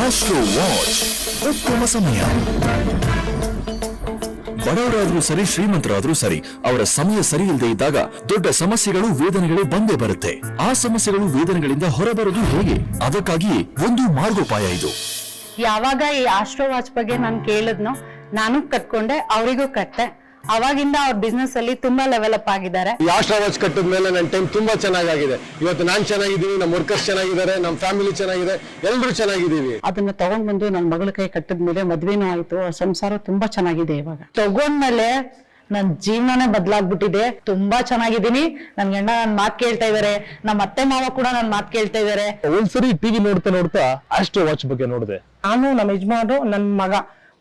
Astro watch ಉತ್ತಮ ಸಮಯ. ಬಡವರಾದ್ರೂ ಸರಿ, ಶ್ರೀಮಂತರಾದ್ರೂ ಸರಿ, ಅವರ ಸಮಯ ಸರಿ ಇಲ್ಲದೆ ಇದ್ದಾಗ ದೊಡ್ಡ ಸಮಸ್ಯೆಗಳು, ವೇದನೆಗಳು ಬಂದೇ ಬರುತ್ತೆ. ಆ ಸಮಸ್ಯೆಗಳು, ವೇದನೆಗಳಿಂದ ಹೊರಬರೋದು ಹೇಗೆ? ಅದಕ್ಕಾಗಿ ಒಂದು ಮಾರ್ಗೋಪಾಯ ಇದು. ಯಾವಾಗ ಈ ಆಸ್ಟ್ರೋ ವಾಚ್ ಬಗ್ಗೆ ನಾನು ಕೇಳಿದ್ನೋ, ನಾನು ಕಟ್ಕೊಂಡೆ, ಅವರಿಗೂ ಕಟ್ಟೆ. ಅವಾಗಿಂದ ಅವ್ರ ಬಿಸ್ನೆಸ್ ಅಲ್ಲಿ ತುಂಬಾ ಲೆವೆಲ್ ಅಪ್ ಆಗಿದ್ದಾರೆ. ಈ ಆಸ್ಟ್ರೋ ವಾಚ್ ಕಟ್ಟಿದ ಮೇಲೆ ನನ್ನ ಟೈಮ್ ತುಂಬಾ ಚೆನ್ನಾಗಿದೆ. ಇವತ್ತು ನಾನ್ ಚೆನ್ನಾಗಿದ್ದೀನಿ, ನಮ್ಮ ವರ್ಕರ್ಸ್ ಚೆನ್ನಾಗಿದ್ದಾರೆ, ನಮ್ಮ ಫ್ಯಾಮಿಲಿ ಚೆನ್ನಾಗಿದೆ, ಎಲ್ಲರೂ ಚೆನ್ನಾಗಿದ್ದೀವಿ. ಅದನ್ನ ತಗೊಂಡ್ ಬಂದು ನನ್ನ ಮಗಳ ಕೈ ಕಟ್ಟಿದ್ಮೇಲೆ ಮದ್ವೆನೂ ಆಯ್ತು, ಸಂಸಾರ ತುಂಬಾ ಚೆನ್ನಾಗಿದೆ. ಇವಾಗ ತಗೊಂಡ್ಮೇಲೆ ನನ್ ಜೀವನನೇ ಬದಲಾಗ್ಬಿಟ್ಟಿದೆ. ತುಂಬಾ ಚೆನ್ನಾಗಿದ್ದೀನಿ. ನನ್ ಗಂಡ ನನ್ ಮಾತ್ ಕೇಳ್ತಾ ಇದಾರೆ, ನಮ್ಮ ಅತ್ತೆ ಮಾವ ಕೂಡ ನನ್ ಮಾತ್ ಕೇಳ್ತಾ ಇದಾರೆ. ಒಂದ್ಸರಿ ಟಿವಿ ನೋಡ್ತಾ ಆಸ್ಟ್ರೋ ವಾಚ್ ಬಗ್ಗೆ ನೋಡಿದೆ. ನಾನು, ನಮ್ಮ ಯಜಮಾನರು, ನನ್ ಮಗ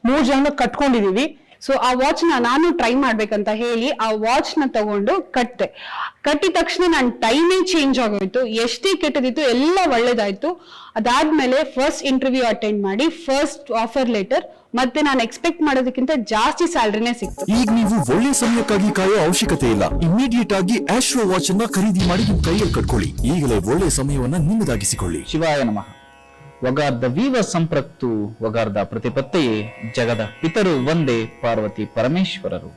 3 ಜನ ಕಟ್ಕೊಂಡಿದೀವಿ. ಸೊ ಆ ವಾಚ್ ನಾನು ಟ್ರೈ ಮಾಡ್ಬೇಕಂತ ಹೇಳಿ ಆ ವಾಚ್ ನ ತಗೊಂಡು ಕಟ್ಟಿದ ತಕ್ಷಣ ನನ್ನ ಟೈಮೇ ಚೇಂಜ್ ಆಗೋಯ್ತು. ಎಷ್ಟೇ ಕೆಟ್ಟದಿತ್ತು ಎಲ್ಲ ಒಳ್ಳೇದಾಯ್ತು. ಅದಾದ್ಮೇಲೆ ಫಸ್ಟ್ ಇಂಟರ್ವ್ಯೂ ಅಟೆಂಡ್ ಮಾಡಿ ಫಸ್ಟ್ ಆಫರ್ ಲೆಟರ್ ಮತ್ತೆ ನಾನು ಎಕ್ಸ್ಪೆಕ್ಟ್ ಮಾಡೋದಕ್ಕಿಂತ ಜಾಸ್ತಿ ಸ್ಯಾಲರಿನೇ ಸಿಕ್ತು. ಈಗ ನೀವು ಒಳ್ಳೆ ಸಮಯಕ್ಕಾಗಿ ಕಾಯೋ ಅವಶ್ಯಕತೆ ಇಲ್ಲ. ಇಮಿಡಿಯೇಟ್ ಆಗಿ ಆಸ್ಟ್ರೋ ವಾಚ್ ಅನ್ನ ಖರೀದಿ ಮಾಡಿ ನಿಮ್ ಕೈಯಲ್ಲಿ ಕಟ್ಕೊಳ್ಳಿ. ಈಗಲೇ ಒಳ್ಳೆ ಸಮಯವನ್ನ ನಿಮ್ಮದಾಗಿಸಿಕೊಳ್ಳಿ. ಶಿವಾಯ ನಮಃ. ವಗಾರ್ಧ ವೀವ ಸಂಪ್ರಕ್ತು ವಗಾರ್ಧ ಪ್ರತಿಪತ್ತೆಯೇ ಜಗದ ಪಿತರು ಒಂದೇ ಪಾರ್ವತಿ ಪರಮೇಶ್ವರರು.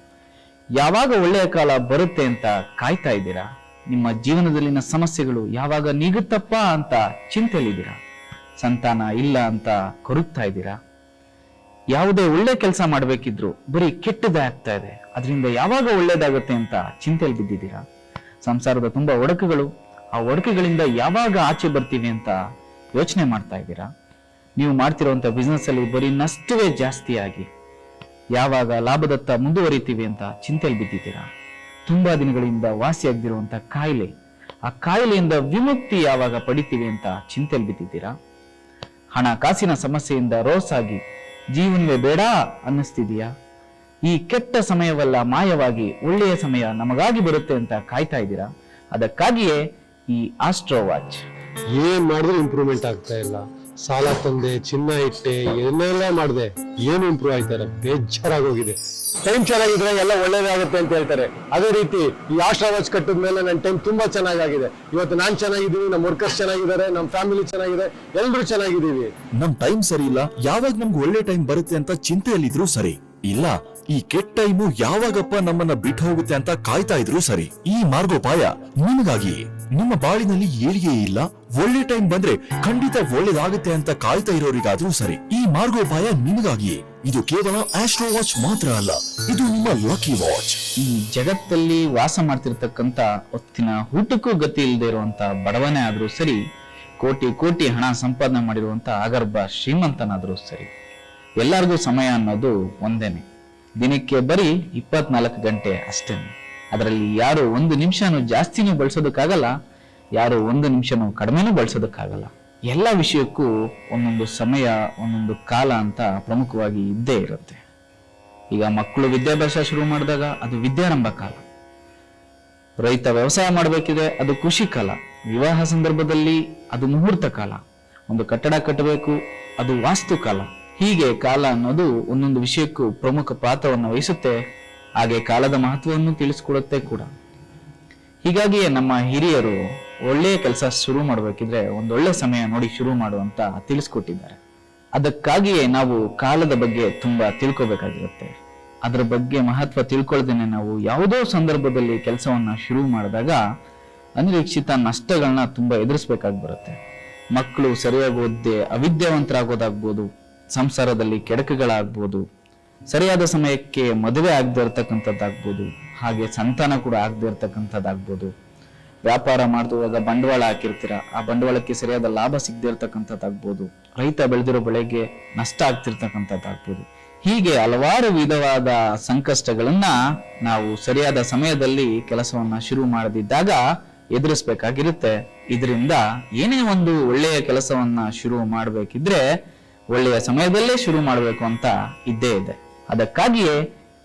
ಯಾವಾಗ ಒಳ್ಳೆಯ ಕಾಲ ಬರುತ್ತೆ ಅಂತ ಕಾಯ್ತಾ ಇದ್ದೀರಾ? ನಿಮ್ಮ ಜೀವನದಲ್ಲಿನ ಸಮಸ್ಯೆಗಳು ಯಾವಾಗ ನೀಗುತ್ತಪ್ಪ ಅಂತ ಚಿಂತೆಯಲ್ಲಿದ್ದೀರಾ? ಸಂತಾನ ಇಲ್ಲ ಅಂತ ಕೊರಗ್ತಾ ಇದ್ದೀರಾ? ಯಾವುದೇ ಒಳ್ಳೆ ಕೆಲಸ ಮಾಡ್ಬೇಕಿದ್ರು ಬರೀ ಕೆಟ್ಟದೇ ಆಗ್ತಾ ಇದೆ, ಅದರಿಂದ ಯಾವಾಗ ಒಳ್ಳೇದಾಗುತ್ತೆ ಅಂತ ಚಿಂತೆಯಲ್ಲಿ ಬಿದ್ದಿದ್ದೀರಾ? ಸಂಸಾರದ ತುಂಬಾ ಒಡಕುಗಳು, ಆ ಒಡಕುಗಳಿಂದ ಯಾವಾಗ ಆಚೆ ಬರ್ತೀವಿ ಅಂತ ಯೋಚನೆ ಮಾಡ್ತಾ ಇದ್ದೀರಾ? ನೀವು ಮಾಡ್ತಿರುವಂತ ಬಿಸ್ನೆಸ್ ಅಲ್ಲಿ ಬರೀ ನಷ್ಟವೇ ಜಾಸ್ತಿ ಆಗಿ ಯಾವಾಗ ಲಾಭದತ್ತ ಮುಂದುವರಿತೀವಿ ಅಂತ ಚಿಂತೆಯಲ್ಲಿ ಬಿದ್ದಿದ್ದೀರಾ? ತುಂಬಾ ದಿನಗಳಿಂದ ವಾಸಿಯಾಗದಿರುವಂತ ಕಾಯಿಲೆ, ಆ ಕಾಯಿಲೆಯಿಂದ ವಿಮುಕ್ತಿ ಯಾವಾಗ ಪಡಿತೀವಿ ಅಂತ ಚಿಂತೆಯಲ್ಲಿ ಬಿದ್ದಿದ್ದೀರಾ? ಹಣಕಾಸಿನ ಸಮಸ್ಯೆಯಿಂದ ರೋಸಾಗಿ ಜೀವನವೇ ಬೇಡ ಅನ್ನಿಸ್ತಿದೆಯಾ? ಈ ಕೆಟ್ಟ ಸಮಯವಲ್ಲ ಮಾಯವಾಗಿ ಒಳ್ಳೆಯ ಸಮಯ ನಮಗಾಗಿ ಬರುತ್ತೆ ಅಂತ ಕಾಯ್ತಾ ಇದ್ದೀರಾ? ಅದಕ್ಕಾಗಿಯೇ ಈ ಆಸ್ಟ್ರೋ ವಾಚ್. ಏನ್ ಮಾಡಿದ್ರು ಇಂಪ್ರೂವ್ಮೆಂಟ್ ಆಗ್ತಾ ಇಲ್ಲ. ಸಾಲ ತಂದೆ, ಚಿನ್ನ ಇಟ್ಟೆ, ಏನೆಲ್ಲ ಮಾಡಿದೆ, ಏನು ಇಂಪ್ರೂವ್ ಆಯ್ತಾರೆ? ಬೇಜಾರಾಗೋಗಿದೆ. ಟೈಮ್ ಚೆನ್ನಾಗಿದ್ರೆ ಎಲ್ಲ ಒಳ್ಳೇದಾಗುತ್ತೆ ಅಂತ ಹೇಳ್ತಾರೆ. ಅದೇ ರೀತಿ ಈ ಆಸ್ಟ್ರೋ ವಾಚ್ ಕಟ್ಟಿದ ಮೇಲೆ ನನ್ನ ಟೈಮ್ ತುಂಬಾ ಚೆನ್ನಾಗಿದೆ. ಇವತ್ತು ನಾನ್ ಚೆನ್ನಾಗಿದ್ದೀನಿ, ನಮ್ಮ ವರ್ಕರ್ಸ್ ಚೆನ್ನಾಗಿದ್ದಾರೆ, ನಮ್ಮ ಫ್ಯಾಮಿಲಿ ಚೆನ್ನಾಗಿದೆ, ಎಲ್ಲರೂ ಚೆನ್ನಾಗಿದ್ದೀವಿ. ನಮ್ ಟೈಮ್ ಸರಿ ಇಲ್ಲ, ಯಾವಾಗ ನಮ್ಗೆ ಒಳ್ಳೆ ಟೈಮ್ ಬರುತ್ತೆ ಅಂತ ಚಿಂತೆಯಲ್ಲಿದ್ರು ಸರಿ, ಇಲ್ಲ ಈ ಕೆಟ್ಟ ಟೈಮು ಯಾವಾಗಪ್ಪ ನಮ್ಮನ್ನ ಬಿಟ್ಟು ಹೋಗುತ್ತೆ ಅಂತ ಕಾಯ್ತಾ ಇದ್ರು ಸರಿ. ಈ ಮಾರ್ಗೋಪಾಯ ನಿಮಗಾಗಿ. ನಿಮ್ಮ ಬಾಳಿನಲ್ಲಿ ಏಳಿಗೆ ಇಲ್ಲ, ಒಳ್ಳೆ ಟೈಮ್ ಬಂದ್ರೆ ಖಂಡಿತ ಒಳ್ಳೇದಾಗುತ್ತೆ ಅಂತ ಕಾಯ್ತಾ ಇರೋರಿಗಾದ್ರೂ ಸರಿ, ಈ ಮಾರ್ಗೋಪಾಯ ನಿಮಗಾಗಿಯೇ. ಇದು ಕೇವಲ ಆಸ್ಟ್ರೋ ವಾಚ್ ಮಾತ್ರ ಅಲ್ಲ, ಇದು ನಿಮ್ಮ ಲಕ್ಕಿ ವಾಚ್. ಈ ಜಗತ್ತಲ್ಲಿ ವಾಸ ಮಾಡ್ತಿರ್ತಕ್ಕಂತ ಹೊತ್ತಿನ ಊಟಕ್ಕೂ ಗತಿ ಇಲ್ಲದೆ ಇರುವಂತ ಬಡವನೇ ಆದ್ರೂ ಸರಿ, ಕೋಟಿ ಕೋಟಿ ಹಣ ಸಂಪಾದನೆ ಮಾಡಿರುವಂತ ಆಗರ್ಭ ಶ್ರೀಮಂತನಾದ್ರೂ ಸರಿ, ಎಲ್ಲರಿಗೂ ಸಮಯ ಅನ್ನೋದು ಒಂದೇನೆ. ದಿನಕ್ಕೆ ಬರೀ 24 ಗಂಟೆ ಅಷ್ಟೇನೆ. ಅದರಲ್ಲಿ ಯಾರು 1 ನಿಮಿಷನೂ ಜಾಸ್ತಿನೂ ಬಳಸೋದಕ್ಕಾಗಲ್ಲ, ಯಾರು 1 ನಿಮಿಷನೂ ಕಡಿಮೆನೂ ಬಳಸೋದಕ್ಕಾಗಲ್ಲ. ಎಲ್ಲ ವಿಷಯಕ್ಕೂ ಒಂದೊಂದು ಸಮಯ, ಒಂದೊಂದು ಕಾಲ ಅಂತ ಪ್ರಮುಖವಾಗಿ ಇದ್ದೇ ಇರುತ್ತೆ. ಈಗ ಮಕ್ಕಳು ವಿದ್ಯಾಭ್ಯಾಸ ಶುರು ಮಾಡಿದಾಗ ಅದು ವಿದ್ಯಾರಂಭ ಕಾಲ. ರೈತ ವ್ಯವಸಾಯ ಮಾಡಬೇಕಿದೆ, ಅದು ಕೃಷಿ ಕಾಲ. ವಿವಾಹ ಸಂದರ್ಭದಲ್ಲಿ ಅದು ಮುಹೂರ್ತ ಕಾಲ. ಒಂದು ಕಟ್ಟಡ ಕಟ್ಟಬೇಕು, ಅದು ವಾಸ್ತು ಕಾಲ. ಹೀಗೆ ಕಾಲ ಅನ್ನೋದು ಒಂದೊಂದು ವಿಷಯಕ್ಕೂ ಪ್ರಮುಖ ಪಾತ್ರವನ್ನು ವಹಿಸುತ್ತೆ, ಹಾಗೆ ಕಾಲದ ಮಹತ್ವವನ್ನು ತಿಳಿಸ್ಕೊಡುತ್ತೆ ಕೂಡ. ಹೀಗಾಗಿಯೇ ನಮ್ಮ ಹಿರಿಯರು ಒಳ್ಳೆಯ ಕೆಲಸ ಶುರು ಮಾಡಬೇಕಿದ್ರೆ ಒಂದೊಳ್ಳೆ ಸಮಯ ನೋಡಿ ಶುರು ಮಾಡುವಂತ ತಿಳಿಸ್ಕೊಟ್ಟಿದ್ದಾರೆ. ಅದಕ್ಕಾಗಿಯೇ ನಾವು ಕಾಲದ ಬಗ್ಗೆ ತುಂಬಾ ತಿಳ್ಕೊಬೇಕಾಗಿರುತ್ತೆ. ಅದರ ಬಗ್ಗೆ ಮಹತ್ವ ತಿಳ್ಕೊಳ್ದೇನೆ ನಾವು ಯಾವುದೋ ಸಂದರ್ಭದಲ್ಲಿ ಕೆಲಸವನ್ನ ಶುರು ಮಾಡಿದಾಗ ಅನಿರೀಕ್ಷಿತ ನಷ್ಟಗಳನ್ನ ತುಂಬಾ ಎದುರಿಸ್ಬೇಕಾಗಿ ಬರುತ್ತೆ. ಮಕ್ಕಳು ಸರಿಯಾಗಿ ಓದದೆ ಅವಿದ್ಯಾವಂತರಾಗೋದಾಗ್ಬೋದು, ಸಂಸಾರದಲ್ಲಿ ಕೆಡಕುಗಳಾಗ್ಬೋದು, ಸರಿಯಾದ ಸಮಯಕ್ಕೆ ಮದುವೆ ಆಗದೆ ಇರ್ತಕ್ಕಂಥದ್ದಾಗ್ಬೋದು, ಹಾಗೆ ಸಂತಾನ ಕೂಡ ಆಗದೆ ಇರ್ತಕ್ಕಂಥದ್ದಾಗ್ಬೋದು. ವ್ಯಾಪಾರ ಮಾಡುವಾಗ ಬಂಡವಾಳ ಹಾಕಿರ್ತೀರ, ಆ ಬಂಡವಾಳಕ್ಕೆ ಸರಿಯಾದ ಲಾಭ ಸಿಗದೆ ಇರ್ತಕ್ಕಂಥದ್ದಾಗ್ಬೋದು. ರೈತ ಬೆಳೆದಿರೋ ಬೆಳೆಗೆ ನಷ್ಟ ಆಗ್ತಿರ್ತಕ್ಕಂಥದ್ದಾಗ್ಬೋದು. ಹೀಗೆ ಹಲವಾರು ವಿಧವಾದ ಸಂಕಷ್ಟಗಳನ್ನ ನಾವು ಸರಿಯಾದ ಸಮಯದಲ್ಲಿ ಕೆಲಸವನ್ನ ಶುರು ಮಾಡದಿದ್ದಾಗ ಎದುರಿಸ್ಬೇಕಾಗಿರುತ್ತೆ. ಇದರಿಂದ ಏನೇ ಒಂದು ಒಳ್ಳೆಯ ಕೆಲಸವನ್ನ ಶುರು ಮಾಡಬೇಕಿದ್ರೆ ಒಳ್ಳೆಯ ಸಮಯದಲ್ಲೇ ಶುರು ಮಾಡಬೇಕು ಅಂತ ಇದ್ದೇ ಇದೆ. ಅದಕ್ಕಾಗಿಯೇ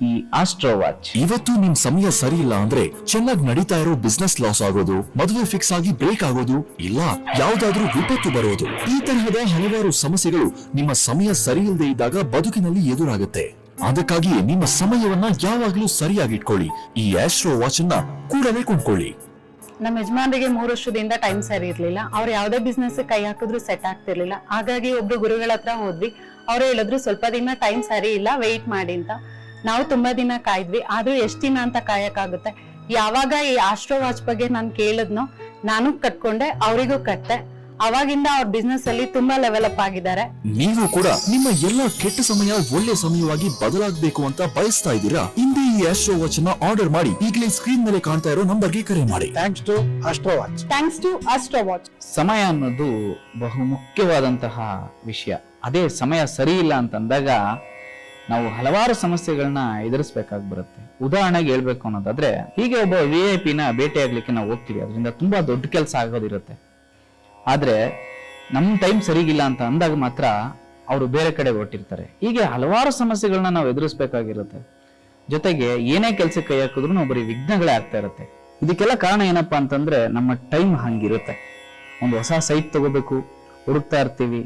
ಈ ಆಸ್ಟ್ರೋ ವಾಚ್. ಇವತ್ತು ನಿಮ್ ಸಮಯ ಸರಿ ಇಲ್ಲ ಅಂದ್ರೆ ಚೆನ್ನಾಗಿ ನಡೀತಾ ಇರೋ ಬಿಸ್ನೆಸ್ ಲಾಸ್ ಆಗೋದು, ಮದುವೆ ಫಿಕ್ಸ್ ಆಗಿ ಬ್ರೇಕ್ ಆಗೋದು, ಇಲ್ಲ ಯಾವ್ದಾದ್ರೂ ವಿಪತ್ತು ಬರೋದು, ಈ ತರಹದ ಹಲವಾರು ಸಮಸ್ಯೆಗಳು ನಿಮ್ಮ ಸಮಯ ಸರಿ ಇಲ್ಲದೆ ಇದ್ದಾಗ ಬದುಕಿನಲ್ಲಿ ಎದುರಾಗುತ್ತೆ. ಅದಕ್ಕಾಗಿಯೇ ನಿಮ್ಮ ಸಮಯವನ್ನ ಯಾವಾಗ್ಲೂ ಸರಿಯಾಗಿಟ್ಕೊಳ್ಳಿ. ಈ ಆಸ್ಟ್ರೋ ವಾಚ್ ಅನ್ನ ಕೂಡಲೇ ಕೊಂಡ್ಕೊಳ್ಳಿ. ನಮ್ಮ ಯಜಮಾನರಿಗೆ 3 ವರ್ಷದಿಂದ ಟೈಮ್ ಸರಿ ಇರ್ಲಿಲ್ಲ. ಅವ್ರು ಯಾವ್ದೇ ಬಿಸ್ನೆಸ್ ಕೈ ಹಾಕಿದ್ರು ಸೆಟ್ ಆಗ್ತಿರ್ಲಿಲ್ಲ. ಹಾಗಾಗಿ ಒಬ್ರು ಗುರುಗಳ ಹತ್ರ ಹೋದ್ವಿ. ಅವ್ರು ಹೇಳಿದ್ರು ಸ್ವಲ್ಪ ದಿನ ಟೈಮ್ ಸರಿ ಇಲ್ಲ, ವೆಯ್ಟ್ ಮಾಡಿ ಅಂತ. ನಾವು ತುಂಬಾ ದಿನ ಕಾಯ್ದ್ವಿ. ಆದ್ರೂ ಎಷ್ಟ್ ದಿನ ಅಂತ ಕಾಯಕ್ಕಾಗುತ್ತೆ. ಯಾವಾಗ ಈ ಆಸ್ಟ್ರೋ ವಾಚ್ ಬಗ್ಗೆ ನಾನು ಕೇಳಿದ್ನೋ ನಾನು ಕಟ್ಕೊಂಡೆ, ಅವರಿಗೂ ಕಟ್ಟೆ. ಅವಾಗಿಂದ ಅವ್ರ ಬಿಸ್ನೆಸ್ ಅಲ್ಲಿ ತುಂಬಾ ಲೆವೆಲ್ ಅಪ್ ಆಗಿದ್ದಾರೆ. ನೀವು ಕೂಡ ನಿಮ್ಮ ಎಲ್ಲ ಕೆಟ್ಟ ಸಮಯ ಒಳ್ಳೆ ಸಮಯವಾಗಿ ಬದಲಾಗಬೇಕು ಅಂತ ಬಯಸ್ತಾ ಇದ್ದೀರಾ? ಹಿಂದೆ ಈ ಆಸ್ಟ್ರೋ ವಾಚ್ ನ ಆರ್ಡರ್ ಮಾಡಿ ಈಗಲೇ ಸ್ಕ್ರೀನ್ ಮೇಲೆ ಕಾಣ್ತಾ ಇರೋ ನಂಬರ್ಗೆ ಕರೆ ಮಾಡಿ. Thanks to Astro Watch. Thanks to Astro Watch. ಸಮಯ ಅನ್ನೋದು ಬಹು ಮುಖ್ಯವಾದಂತಹ ವಿಷಯ. ಅದೇ ಸಮಯ ಸರಿ ಇಲ್ಲ ಅಂತಂದಾಗ ನಾವು ಹಲವಾರು ಸಮಸ್ಯೆಗಳನ್ನ ಎದುರಿಸಬೇಕಾಗಿ ಬರುತ್ತೆ. ಉದಾಹರಣೆಗೆ ಹೇಳ್ಬೇಕು ಅನ್ನೋದಾದ್ರೆ, ಹೀಗೆ ಒಬ್ಬ VIP ನ ಭೇಟಿಯಾಗ್ಲಿಕ್ಕೆ ನಾವು ಹೋಗ್ತೀವಿ, ಅದರಿಂದ ತುಂಬಾ ದೊಡ್ಡ ಕೆಲಸ ಆಗೋದಿರುತ್ತೆ. ಆದ್ರೆ ನಮ್ ಟೈಮ್ ಸರಿಗಿಲ್ಲ ಅಂತ ಅಂದಾಗ ಮಾತ್ರ ಅವರು ಬೇರೆ ಕಡೆ ಹೊರಟಿರ್ತಾರೆ. ಹೀಗೆ ಹಲವಾರು ಸಮಸ್ಯೆಗಳನ್ನ ನಾವು ಎದುರಿಸಬೇಕಾಗಿರುತ್ತೆ. ಜೊತೆಗೆ ಏನೇ ಕೆಲ್ಸಕ್ಕೆ ಕೈ ಹಾಕಿದ್ರು ಬರೀ ವಿಘ್ನಗಳೇ ಆಗ್ತಾ ಇರುತ್ತೆ. ಇದಕ್ಕೆಲ್ಲ ಕಾರಣ ಏನಪ್ಪಾ ಅಂತಂದ್ರೆ ನಮ್ಮ ಟೈಮ್ ಹಂಗಿರುತ್ತೆ. ಒಂದು ಹೊಸ ಸೈಟ್ ತಗೋಬೇಕು, ಹುಡುಕ್ತಾ ಇರ್ತೀವಿ.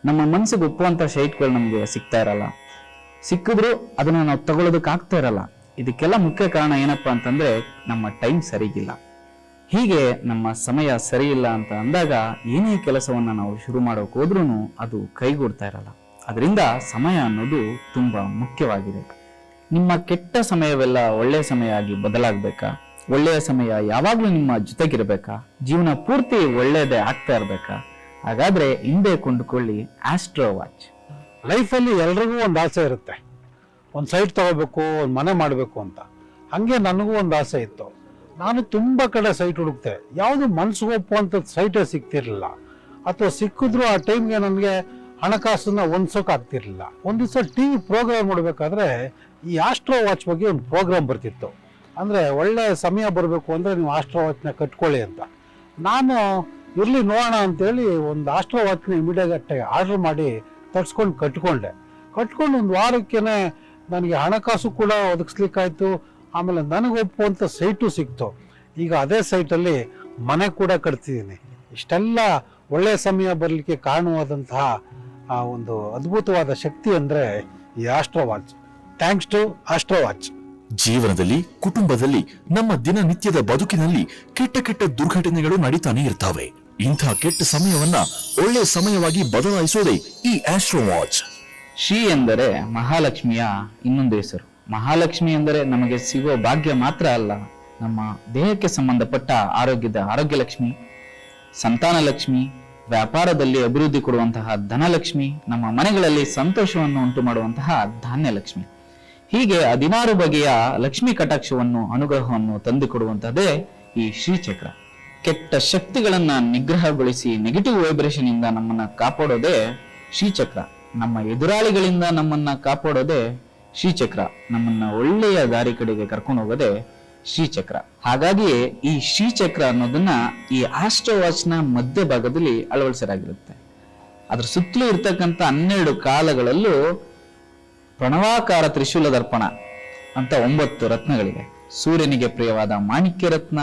ನಮ್ಮ ಮನ್ಸಿಗೆ ಒಪ್ಪುವಂತ ಸೈಟ್ಗಳು ನಮ್ಗೆ ಸಿಗ್ತಾ ಇರಲ್ಲ. ಸಿಕ್ಕಿದ್ರು ಅದನ್ನ ನಾವು ತಗೊಳ್ಳೋದಕ್ಕೆ ಆಗ್ತಾ ಇರಲ್ಲ. ಇದಕ್ಕೆಲ್ಲ ಮುಖ್ಯ ಕಾರಣ ಏನಪ್ಪಾ ಅಂತಂದ್ರೆ ನಮ್ಮ ಟೈಮ್ ಸರಿಗಿಲ್ಲ. ಹೀಗೆ ನಮ್ಮ ಸಮಯ ಸರಿ ಇಲ್ಲ ಅಂತ ಅಂದಾಗ ಏನೇ ಕೆಲಸವನ್ನ ನಾವು ಶುರು ಮಾಡೋಕೆ ಹೋದ್ರೂ ಅದು ಕೈಗೂಡ್ತಾ ಇರಲ್ಲ. ಅದರಿಂದ ಸಮಯ ಅನ್ನೋದು ತುಂಬಾ ಮುಖ್ಯವಾಗಿದೆ. ನಿಮ್ಮ ಕೆಟ್ಟ ಸಮಯವೆಲ್ಲ ಒಳ್ಳೆಯ ಸಮಯ ಆಗಿ ಬದಲಾಗಬೇಕಾ? ಒಳ್ಳೆಯ ಸಮಯ ಯಾವಾಗ್ಲೂ ನಿಮ್ಮ ಜೊತೆಗಿರ್ಬೇಕಾ? ಜೀವನ ಪೂರ್ತಿ ಒಳ್ಳೆಯದೇ ಆಗ್ತಾ ಇರ್ಬೇಕಾ? ಹಾಗಾದ್ರೆ ಹಿಂದೆ ಕೊಂಡುಕೊಳ್ಳಿ ಆಸ್ಟ್ರೋ ವಾಚ್. ಲೈಫಲ್ಲಿ ಎಲ್ರಿಗೂ ಒಂದು ಆಸೆ ಇರುತ್ತೆ. ಒಂದು ಸೈಟ್ ತಗೋಬೇಕು, ಒಂದು ಮನೆ ಮಾಡಬೇಕು ಅಂತ. ಹಂಗೆ ನನಗೂ ಒಂದು ಆಸೆ ಇತ್ತು. ನಾನು ತುಂಬ ಕಡೆ ಸೈಟ್ ಹುಡುಕ್ತೆ. ಯಾವುದು ಮನ್ಸಿಗೆ ಒಪ್ಪುವಂಥ ಸೈಟೇ ಸಿಗ್ತಿರ್ಲಿಲ್ಲ. ಅಥವಾ ಸಿಕ್ಕಿದ್ರು ಆ ಟೈಮ್ಗೆ ನನಗೆ ಹಣಕಾಸನ್ನ ಹೊಂದ್ಸೋಕ್ಕಾಗ್ತಿರ್ಲಿಲ್ಲ. ಒಂದು ದಿವಸ TV ಪ್ರೋಗ್ರಾಮ್ ನೋಡಬೇಕಾದ್ರೆ ಈ ಆಸ್ಟ್ರೋ ವಾಚ್ ಬಗ್ಗೆ ಒಂದು ಪ್ರೋಗ್ರಾಮ್ ಬರ್ತಿತ್ತು. ಅಂದರೆ ಒಳ್ಳೆ ಸಮಯ ಬರಬೇಕು ಅಂದರೆ ನೀವು ಆಸ್ಟ್ರೋ ವಾಚ್ನ ಕಟ್ಕೊಳ್ಳಿ ಅಂತ. ನಾನು ಇರಲಿ ನೋಡೋಣ ಅಂತೇಳಿ ಒಂದು ಆಸ್ಟ್ರೋ ವಾಚ್ನ ಇಮಿಡಿಯೇಟ್ ಆರ್ಡರ್ ಮಾಡಿ ತರ್ಸ್ಕೊಂಡು ಕಟ್ಕೊಂಡು ಒಂದು ವಾರಕ್ಕೇನೆ ನನಗೆ ಹಣಕಾಸು ಕೂಡ ಒದಗಿಸ್ಲಿಕ್ಕಾಯ್ತು. ಆಮೇಲೆ ನನಗೆ ಒಪ್ಪುವಂಥ ಸೈಟು ಸಿಕ್ತು. ಈಗ ಅದೇ ಸೈಟಲ್ಲಿ ಮನೆ ಕೂಡ ಕಟ್ತಿದ್ದೀನಿ. ಇಷ್ಟೆಲ್ಲ ಒಳ್ಳೆಯ ಸಮಯ ಬರಲಿಕ್ಕೆ ಕಾರಣವಾದಂತಹ ಆ ಒಂದು ಅದ್ಭುತವಾದ ಶಕ್ತಿ ಅಂದರೆ ಈ Astro Watch. Thanks to Astro Watch. ಜೀವನದಲ್ಲಿ, ಕುಟುಂಬದಲ್ಲಿ, ನಮ್ಮ ದಿನನಿತ್ಯದ ಬದುಕಿನಲ್ಲಿ ಕೆಟ್ಟ ದುರ್ಘಟನೆಗಳು ನಡೀತಾನೆ ಇರ್ತಾವೆ. ಇಂಥ ಕೆಟ್ಟ ಸಮಯವನ್ನ ಒಳ್ಳೆ ಸಮಯವಾಗಿ ಬದಲಾಯಿಸೋದೇ ಈ ಆಸ್ಟ್ರೋ ವಾಚ್. ಶ್ರೀ ಎಂದರೆ ಮಹಾಲಕ್ಷ್ಮಿಯ ಇನ್ನೊಂದು ಹೆಸರು. ಮಹಾಲಕ್ಷ್ಮಿ ಎಂದರೆ ನಮಗೆ ಸಿಗುವ ಭಾಗ್ಯ ಮಾತ್ರ ಅಲ್ಲ, ನಮ್ಮ ದೇಹಕ್ಕೆ ಸಂಬಂಧಪಟ್ಟ ಆರೋಗ್ಯದ ಆರೋಗ್ಯ ಲಕ್ಷ್ಮಿ, ಸಂತಾನ ಲಕ್ಷ್ಮಿ, ವ್ಯಾಪಾರದಲ್ಲಿ ಅಭಿವೃದ್ಧಿ ಕೊಡುವಂತಹ ಧನಲಕ್ಷ್ಮಿ, ನಮ್ಮ ಮನೆಗಳಲ್ಲಿ ಸಂತೋಷವನ್ನು ಉಂಟು ಮಾಡುವಂತಹ ಧಾನ್ಯ ಲಕ್ಷ್ಮಿ. ಹೀಗೆ 16 ಬಗೆಯ ಲಕ್ಷ್ಮಿ ಕಟಾಕ್ಷವನ್ನು, ಅನುಗ್ರಹವನ್ನು ತಂದುಕೊಡುವಂತಹದೇ ಈ ಶ್ರೀಚಕ್ರ. ಕೆಟ್ಟ ಶಕ್ತಿಗಳನ್ನ ನಿಗ್ರಹಗೊಳಿಸಿ ನೆಗೆಟಿವ್ ವೈಬ್ರೇಷನ್ ಇಂದ ನಮ್ಮನ್ನ ಕಾಪಾಡೋದೇ ಶ್ರೀಚಕ್ರ. ನಮ್ಮ ಎದುರಾಳಿಗಳಿಂದ ನಮ್ಮನ್ನ ಕಾಪಾಡೋದೇ ಶ್ರೀಚಕ್ರ. ನಮ್ಮನ್ನ ಒಳ್ಳೆಯ ದಾರಿ ಕಡೆಗೆ ಕರ್ಕೊಂಡು ಹೋಗೋದೇ ಶ್ರೀಚಕ್ರ. ಹಾಗಾಗಿಯೇ ಈ ಶ್ರೀಚಕ್ರ ಅನ್ನೋದನ್ನ ಈ ಆಸ್ಟ್ರೋ ವಾಚ್ ನ ಮಧ್ಯ ಭಾಗದಲ್ಲಿ ಅಳವಡಿಸಲಾಗಿರುತ್ತೆ. ಅದ್ರ ಸುತ್ತಲೂ ಇರ್ತಕ್ಕಂಥ 12 ಕಾಲಗಳಲ್ಲೂ ಪ್ರಣವಾಕಾರ ತ್ರಿಶೂಲ ದರ್ಪಣ ಅಂತ 9 ರತ್ನಗಳಿವೆ. ಸೂರ್ಯನಿಗೆ ಪ್ರಿಯವಾದ ಮಾಣಿಕ್ಯ ರತ್ನ,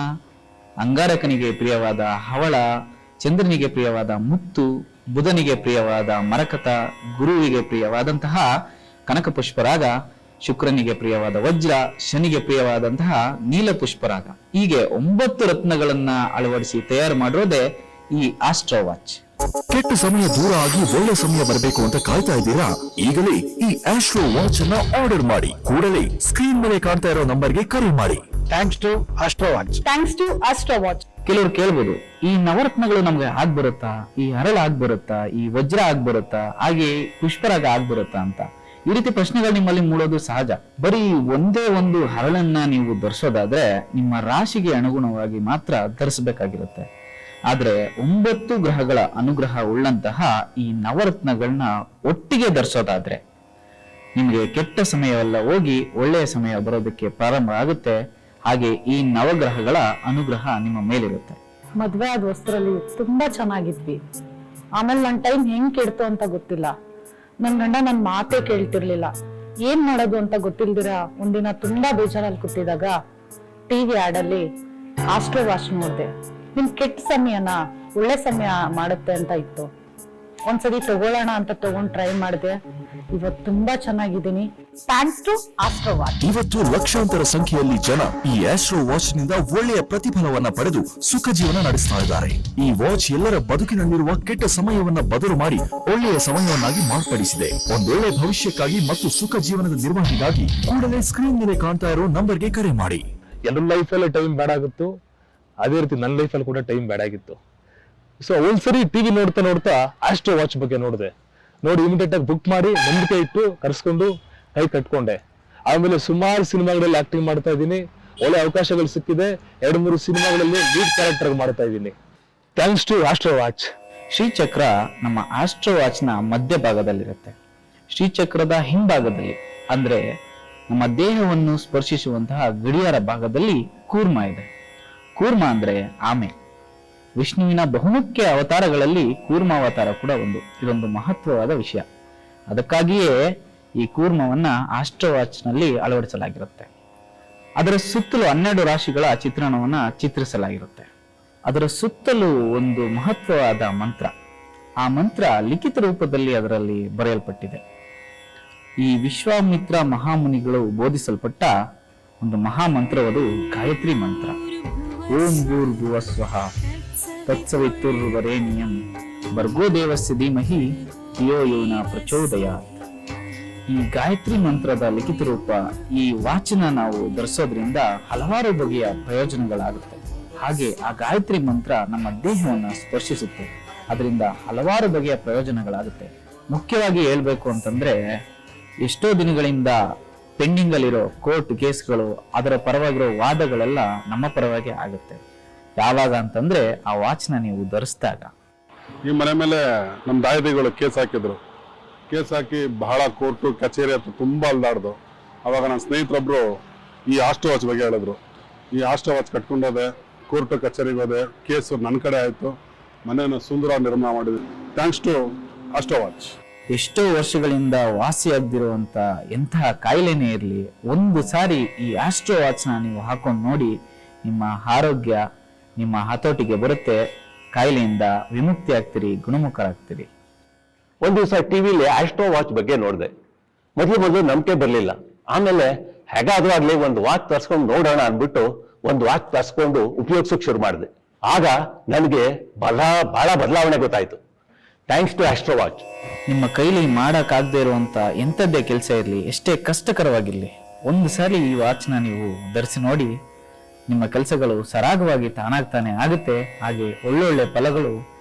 ಅಂಗಾರಕನಿಗೆ ಪ್ರಿಯವಾದ ಹವಳ, ಚಂದ್ರನಿಗೆ ಪ್ರಿಯವಾದ ಮುತ್ತು, ಬುಧನಿಗೆ ಪ್ರಿಯವಾದ ಮರಕತ, ಗುರುವಿಗೆ ಪ್ರಿಯವಾದಂತಹ ಕನಕ ಪುಷ್ಪರಾಗ, ಶುಕ್ರನಿಗೆ ಪ್ರಿಯವಾದ ವಜ್ರ, ಶನಿಗೆ ಪ್ರಿಯವಾದಂತಹ ನೀಲ ಪುಷ್ಪರಾಗ. ಹೀಗೆ 9 ರತ್ನಗಳನ್ನ ಅಳವಡಿಸಿ ತಯಾರು ಮಾಡಿರೋದೇ ಈ ಆಸ್ಟ್ರೋ ವಾಚ್. ಕೆಟ್ಟ ಸಮಯ ದೂರ ಆಗಿ ಒಳ್ಳೆ ಸಮಯ ಬರಬೇಕು ಅಂತ ಕಾಯ್ತಾ ಇದ್ದೀರಾ? ಈಗಲೇ ಈ ಆಸ್ಟ್ರೋ ವಾಚ್ ಅನ್ನ ಆರ್ಡರ್ ಮಾಡಿ. ಕೂಡಲೇ ಸ್ಕ್ರೀನ್ ಮೇಲೆ ಕಾಣ್ತಾ ಇರೋ ನಂಬರ್ಗೆ ಕರೆ ಮಾಡಿ. Thanks to Astro Watch. Thanks to Astro Watch. ಕೆಲವರು ಕೇಳ್ಬೋದು, ಈ ನವರತ್ನಗಳು ನಮ್ಗೆ ಆಗ್ಬರುತ್ತಾ, ಈ ಹರಳ ಆಗ್ಬರುತ್ತಾ, ಈ ವಜ್ರ ಆಗ್ಬರುತ್ತಾ, ಹಾಗೆ ಪುಷ್ಪರಾಗ ಆಗ್ಬರುತ್ತಾ ಅಂತ. ಈ ರೀತಿ ಪ್ರಶ್ನೆಗಳು ನಿಮ್ಮಲ್ಲಿ ಮೂಡೋದು ಸಹಜ. ಬರೀ ಒಂದೇ ಒಂದು ಹರಳನ್ನ ನೀವು ಧರಿಸೋದಾದ್ರೆ ನಿಮ್ಮ ರಾಶಿಗೆ ಅನುಗುಣವಾಗಿ ಮಾತ್ರ ಧರಿಸಬೇಕಾಗಿರುತ್ತೆ. ಆದ್ರೆ 9 ಗ್ರಹಗಳ ಅನುಗ್ರಹ ಉಳ್ಳಂತಹ ಈ ನವರತ್ನಗಳನ್ನ ಒಟ್ಟಿಗೆ ಧರಿಸೋದಾದ್ರೆ ನಿಮ್ಗೆ ಕೆಟ್ಟ ಸಮಯವೆಲ್ಲ ಹೋಗಿ ಒಳ್ಳೆಯ ಸಮಯ ಬರೋದಕ್ಕೆ ಪ್ರಾರಂಭ ಆಗುತ್ತೆ. ಹಾಗೆ ಈ ನವಗ್ರಹಗಳ ಅನುಗ್ರಹ ನಿಮ್ಮ ಮೇಲಿರುತ್ತೆ. ಮದ್ವೆ ಆದ ವಸ್ತ್ರಲ್ಲಿ ತುಂಬಾ ಚೆನ್ನಾಗಿದ್ವಿ. ಆಮೇಲೆ ನನ್ನ ಟೈಮ್ ಹೆಂಗ್ ಕೆಡ್ತು ಅಂತ ಗೊತ್ತಿಲ್ಲ. ನನ್ ಗಂಡ ನನ್ ಮಾತೇ ಕೇಳ್ತಿರ್ಲಿಲ್ಲ. ಏನ್ ಮಾಡೋದು ಅಂತ ಗೊತ್ತಿಲ್ದಿರ ಒಂದಿನ ತುಂಬಾ ಬೇಜಾರಲ್ಲಿ ಕೂತಿದಾಗ TV ಆಡಲ್ಲಿ ಆಸ್ಟ್ರೋ ವಾಚ್ ನೋಡ್ದೆ. ನಿಮ್ ಕೆಟ್ಟ ಸಮಯನ ಒಳ್ಳೆ ಸಮಯ ಮಾಡುತ್ತೆ ಅಂತ ಇತ್ತು. ಒಂದ್ಸರಿ ತಗೊಳ್ಳೋಣ ಅಂತ ತಗೊಂಡ್ ಟ್ರೈ ಮಾಡಿದೆ. ಇವತ್ತು ತುಂಬಾ ಚೆನ್ನಾಗಿದ್ದೀನಿ. Thanks to Astro Watch. ಇವತ್ತು ಲಕ್ಷಾಂತರ ಸಂಖ್ಯೆಯಲ್ಲಿ ಜನ ಈ ಆಸ್ಟ್ರೋ ವಾಚ್ ನಿಂದ ಒಳ್ಳೆಯ ಪ್ರತಿಫಲವನ್ನ ಪಡೆದು ಸುಖ ಜೀವನ ನಡೆಸ್ತಾ ಇದ್ದಾರೆ. ಈ ವಾಚ್ ಎಲ್ಲರ ಬದುಕಿನಲ್ಲಿರುವ ಕೆಟ್ಟ ಸಮಯವನ್ನ ಬದಲು ಮಾಡಿ ಒಳ್ಳೆಯ ಸಮಯವನ್ನಾಗಿ ಮಾರ್ಪಡಿಸಿದೆ. ಒಂದೊಳ್ಳೆ ಭವಿಷ್ಯಕ್ಕಾಗಿ ಮತ್ತು ಸುಖ ಜೀವನದ ನಿರ್ವಹಣೆಗಾಗಿ ಕೂಡಲೇ ಸ್ಕ್ರೀನ್ ಮೇಲೆ ಕಾಣ್ತಾ ಇರೋ ನಂಬರ್ಗೆ ಕರೆ ಮಾಡಿ. ಎಲ್ಲರ ಲೈಫಲ್ಲಿ ಟೈಮ್ ಬ್ಯಾಡ್ ಆಗಿತ್ತು, ಅದೇ ರೀತಿ ನನ್ನ ಲೈಫಲ್ಲಿ ಕೂಡ ಟೈಮ್ ಬ್ಯಾಡ್ ಆಗಿತ್ತು. ಸೊ ಒಂದ್ಸರಿ ಟಿವಿ ನೋಡ್ತಾ ನೋಡ್ತಾ ಆಸ್ಟ್ರೋ ವಾಚ್ ಬಗ್ಗೆ ನೋಡಿದೆ. ನೋಡಿ ಇಮಿಡಿಯೇಟ್ ಆಗಿ ಬುಕ್ ಮಾಡಿ ನಂಬಿಕೆ ಇಟ್ಟು ಕರೆಸ್ಕೊಂಡು ಕೈ ಕಟ್ಕೊಂಡೆ. ಆಮೇಲೆ ಸುಮಾರು ಸಿನಿಮಾಗಳಲ್ಲಿ ಆಕ್ಟಿಂಗ್ ಮಾಡ್ತಾ ಇದ್ದೀನಿ. ಒಳ್ಳೆ ಅವಕಾಶಗಳು ಸಿಕ್ಕಿದೆ. 2-3 ಸಿನಿಮಾಗಳಲ್ಲಿ ಲೀಡ್ ಕ್ಯಾರೆಕ್ಟರ್ ಮಾಡ್ತಾ ಇದ್ದೀನಿ. Thanks to Astro Watch. Srichakra ನಮ್ಮ ಆಸ್ಟ್ರೋ ವಾಚ್ನ ಮಧ್ಯಭಾಗದಲ್ಲಿರುತ್ತೆ. ಶ್ರೀಚಕ್ರದ ಹಿಂಭಾಗದಲ್ಲಿ ಅಂದ್ರೆ ನಮ್ಮ ದೇಹವನ್ನು ಸ್ಪರ್ಶಿಸುವಂತಹ ಗಡಿಯಾರ ಭಾಗದಲ್ಲಿ ಕೂರ್ಮ ಇದೆ. ಕೂರ್ಮ ಅಂದ್ರೆ ಆಮೆ. ವಿಷ್ಣುವಿನ ಬಹುಮುಖ್ಯ ಅವತಾರಗಳಲ್ಲಿ ಕೂರ್ಮ ಅವತಾರ ಕೂಡ ಒಂದು. ಇದೊಂದು ಮಹತ್ವವಾದ ವಿಷಯ. ಅದಕ್ಕಾಗಿಯೇ ಈ ಕೂರ್ಮವನ್ನ ಆಸ್ಟ್ರೋ ವಾಚ್ ನಲ್ಲಿ ಅಳವಡಿಸಲಾಗಿರುತ್ತೆ. ಅದರ ಸುತ್ತಲೂ 12 ರಾಶಿಗಳ ಚಿತ್ರಣವನ್ನ ಚಿತ್ರಿಸಲಾಗಿರುತ್ತೆ. ಅದರ ಸುತ್ತಲೂ ಒಂದು ಮಹತ್ವವಾದ ಮಂತ್ರ. ಆ ಮಂತ್ರ ಲಿಖಿತ ರೂಪದಲ್ಲಿ ಅದರಲ್ಲಿ ಬರೆಯಲ್ಪಟ್ಟಿದೆ. ಈ ವಿಶ್ವಾಮಿತ್ರ ಮಹಾಮುನಿಗಳು ಬೋಧಿಸಲ್ಪಟ್ಟ ಒಂದು ಮಹಾಮಂತ್ರವದು ಗಾಯತ್ರಿ ಮಂತ್ರ. ಓಂ ಭೂರ್ಭುವಃ ಸ್ವಃ ತತ್ಸವಿತುರ್ವರೇಣ್ಯಂ ಭರ್ಗೋ ದೇವಸ್ಯ ಧೀಮಹಿ ಧಿಯೋ ಯೋ ನ ಪ್ರಚೋದಯಾತ್. ಈ ಗಾಯತ್ರಿ ಮಂತ್ರದ ಲಿಖಿತ ರೂಪ ಈ ವಾಚನ ನಾವು ಧರಿಸೋದ್ರಿಂದ ಹಲವಾರು ಬಗೆಯ ಪ್ರಯೋಜನಗಳಾಗುತ್ತೆ. ಹಾಗೆ ಆ ಗಾಯತ್ರಿ ಮಂತ್ರ ನಮ್ಮ ದೇಹವನ್ನು ಸ್ಪರ್ಶಿಸುತ್ತೆ. ಅದರಿಂದ ಹಲವಾರು ಬಗೆಯ ಪ್ರಯೋಜನಗಳಾಗುತ್ತೆ. ಮುಖ್ಯವಾಗಿ ಹೇಳ್ಬೇಕು ಅಂತಂದ್ರೆ, ಎಷ್ಟೋ ದಿನಗಳಿಂದ ಪೆಂಡಿಂಗ್ ಅಲ್ಲಿರೋ ಕೋರ್ಟ್ ಕೇಸ್ಗಳು, ಅದರ ಪರವಾಗಿರೋ ವಾದಗಳೆಲ್ಲ ನಮ್ಮ ಪರವಾಗಿ ಆಗುತ್ತೆ. ಯಾವಾಗ ಅಂತಂದ್ರೆ ಆ ವಾಚ್ನ ನೀವು ಧರಿಸಿದಾಗ. ಈ ಮನೆ ಮೇಲೆ ನಮ್ಮ ದಾಯಾದಿಗಳು ಕೇಸ್ ಹಾಕಿದ್ರು. ಕೇಸ್ ಹಾಕಿ ಬಹಳ ಕೋರ್ಟು ಕಚೇರಿ ಹತ್ರ ತುಂಬಾ ಅಲ್ದಾಡ್ದು. ಅವಾಗ ನನ್ನ ಸ್ನೇಹಿತರೊಬ್ರು ಈ ಆಸ್ಟ್ರೋ ವಾಚ್ ಬಗ್ಗೆ ಹೇಳಿದ್ರು. ಈ ಆಸ್ಟ್ರೋ ವಾಚ್ ಕಟ್ಕೊಂಡೋದೆ, ಕೋರ್ಟು ಕಚೇರಿಗೆ ಹೋದೆ, ಕೇಸು ನನ್ನ ಕಡೆ ಆಯ್ತು, ಮನೆಯನ್ನು ಸುಂದರ ನಿರ್ಮಾಣ ಮಾಡಿದ್ವಿ. Thanks to Astro Watch. ಎಷ್ಟೋ ವರ್ಷಗಳಿಂದ ವಾಸಿಯಾಗದಿರುವಂತ ಎಂತಹ ಕಾಯಿಲೆನೇ ಇರಲಿ, ಒಂದು ಸಾರಿ ಈ ಆಸ್ಟ್ರೋ ವಾಚ್ನ ನೀವು ಹಾಕೊಂಡು ನೋಡಿ, ನಿಮ್ಮ ಆರೋಗ್ಯ ನಿಮ್ಮ ಹತೋಟಿಗೆ ಬರುತ್ತೆ. ಕಾಯಿಲೆಯಿಂದ ವಿಮುಕ್ತಿ ಆಗ್ತೀರಿ, ಗುಣಮುಖರಾಗ್ತೀರಿ. ಒಂದ್ ದಿವಸ ಟಿವಿಲಿ ಆಸ್ಟ್ರೋ ವಾಚ್ ಬಗ್ಗೆ ನೋಡಿದೆ. ಮೊದಲು ನಂಬಿಕೆ ಬರ್ಲಿಲ್ಲ. ಆಮೇಲೆ ಹೇಗಾದ್ರೂ ಆಗ್ಲಿ ಒಂದು ವಾಚ್ ತರ್ಸ್ಕೊಂಡು ನೋಡೋಣ ಅನ್ಬಿಟ್ಟು ಒಂದು ವಾಚ್ ತರ್ಸ್ಕೊಂಡು ಉಪಯೋಗಿಸೋಕೆ ಶುರು ಮಾಡಿದೆ. ಆಗ ನನಗೆ ಬಹಳ ಬದಲಾವಣೆ ಗೊತ್ತಾಯ್ತು. Thanks to Astro Watch. ನಿಮ್ಮ ಕೈಲಿ ಮಾಡಕ್ಕಾಗದೇ ಇರುವಂತ ಎಂಥದ್ದೇ ಕೆಲಸ ಇರಲಿ, ಎಷ್ಟೇ ಕಷ್ಟಕರವಾಗಿರ್ಲಿ, ಒಂದು ಸಾರಿ ಈ ವಾಚ್ನ ನೀವು ಧರಿಸಿ ನೋಡಿ. ನಿಮ್ಮ ಕೆಲಸಗಳು ಸರಾಗವಾಗಿ ತಾನಾಗ್ತಾನೆ ಆಗುತ್ತೆ. ಹಾಗೆ ಒಳ್ಳೊಳ್ಳೆ ಫಲಗಳು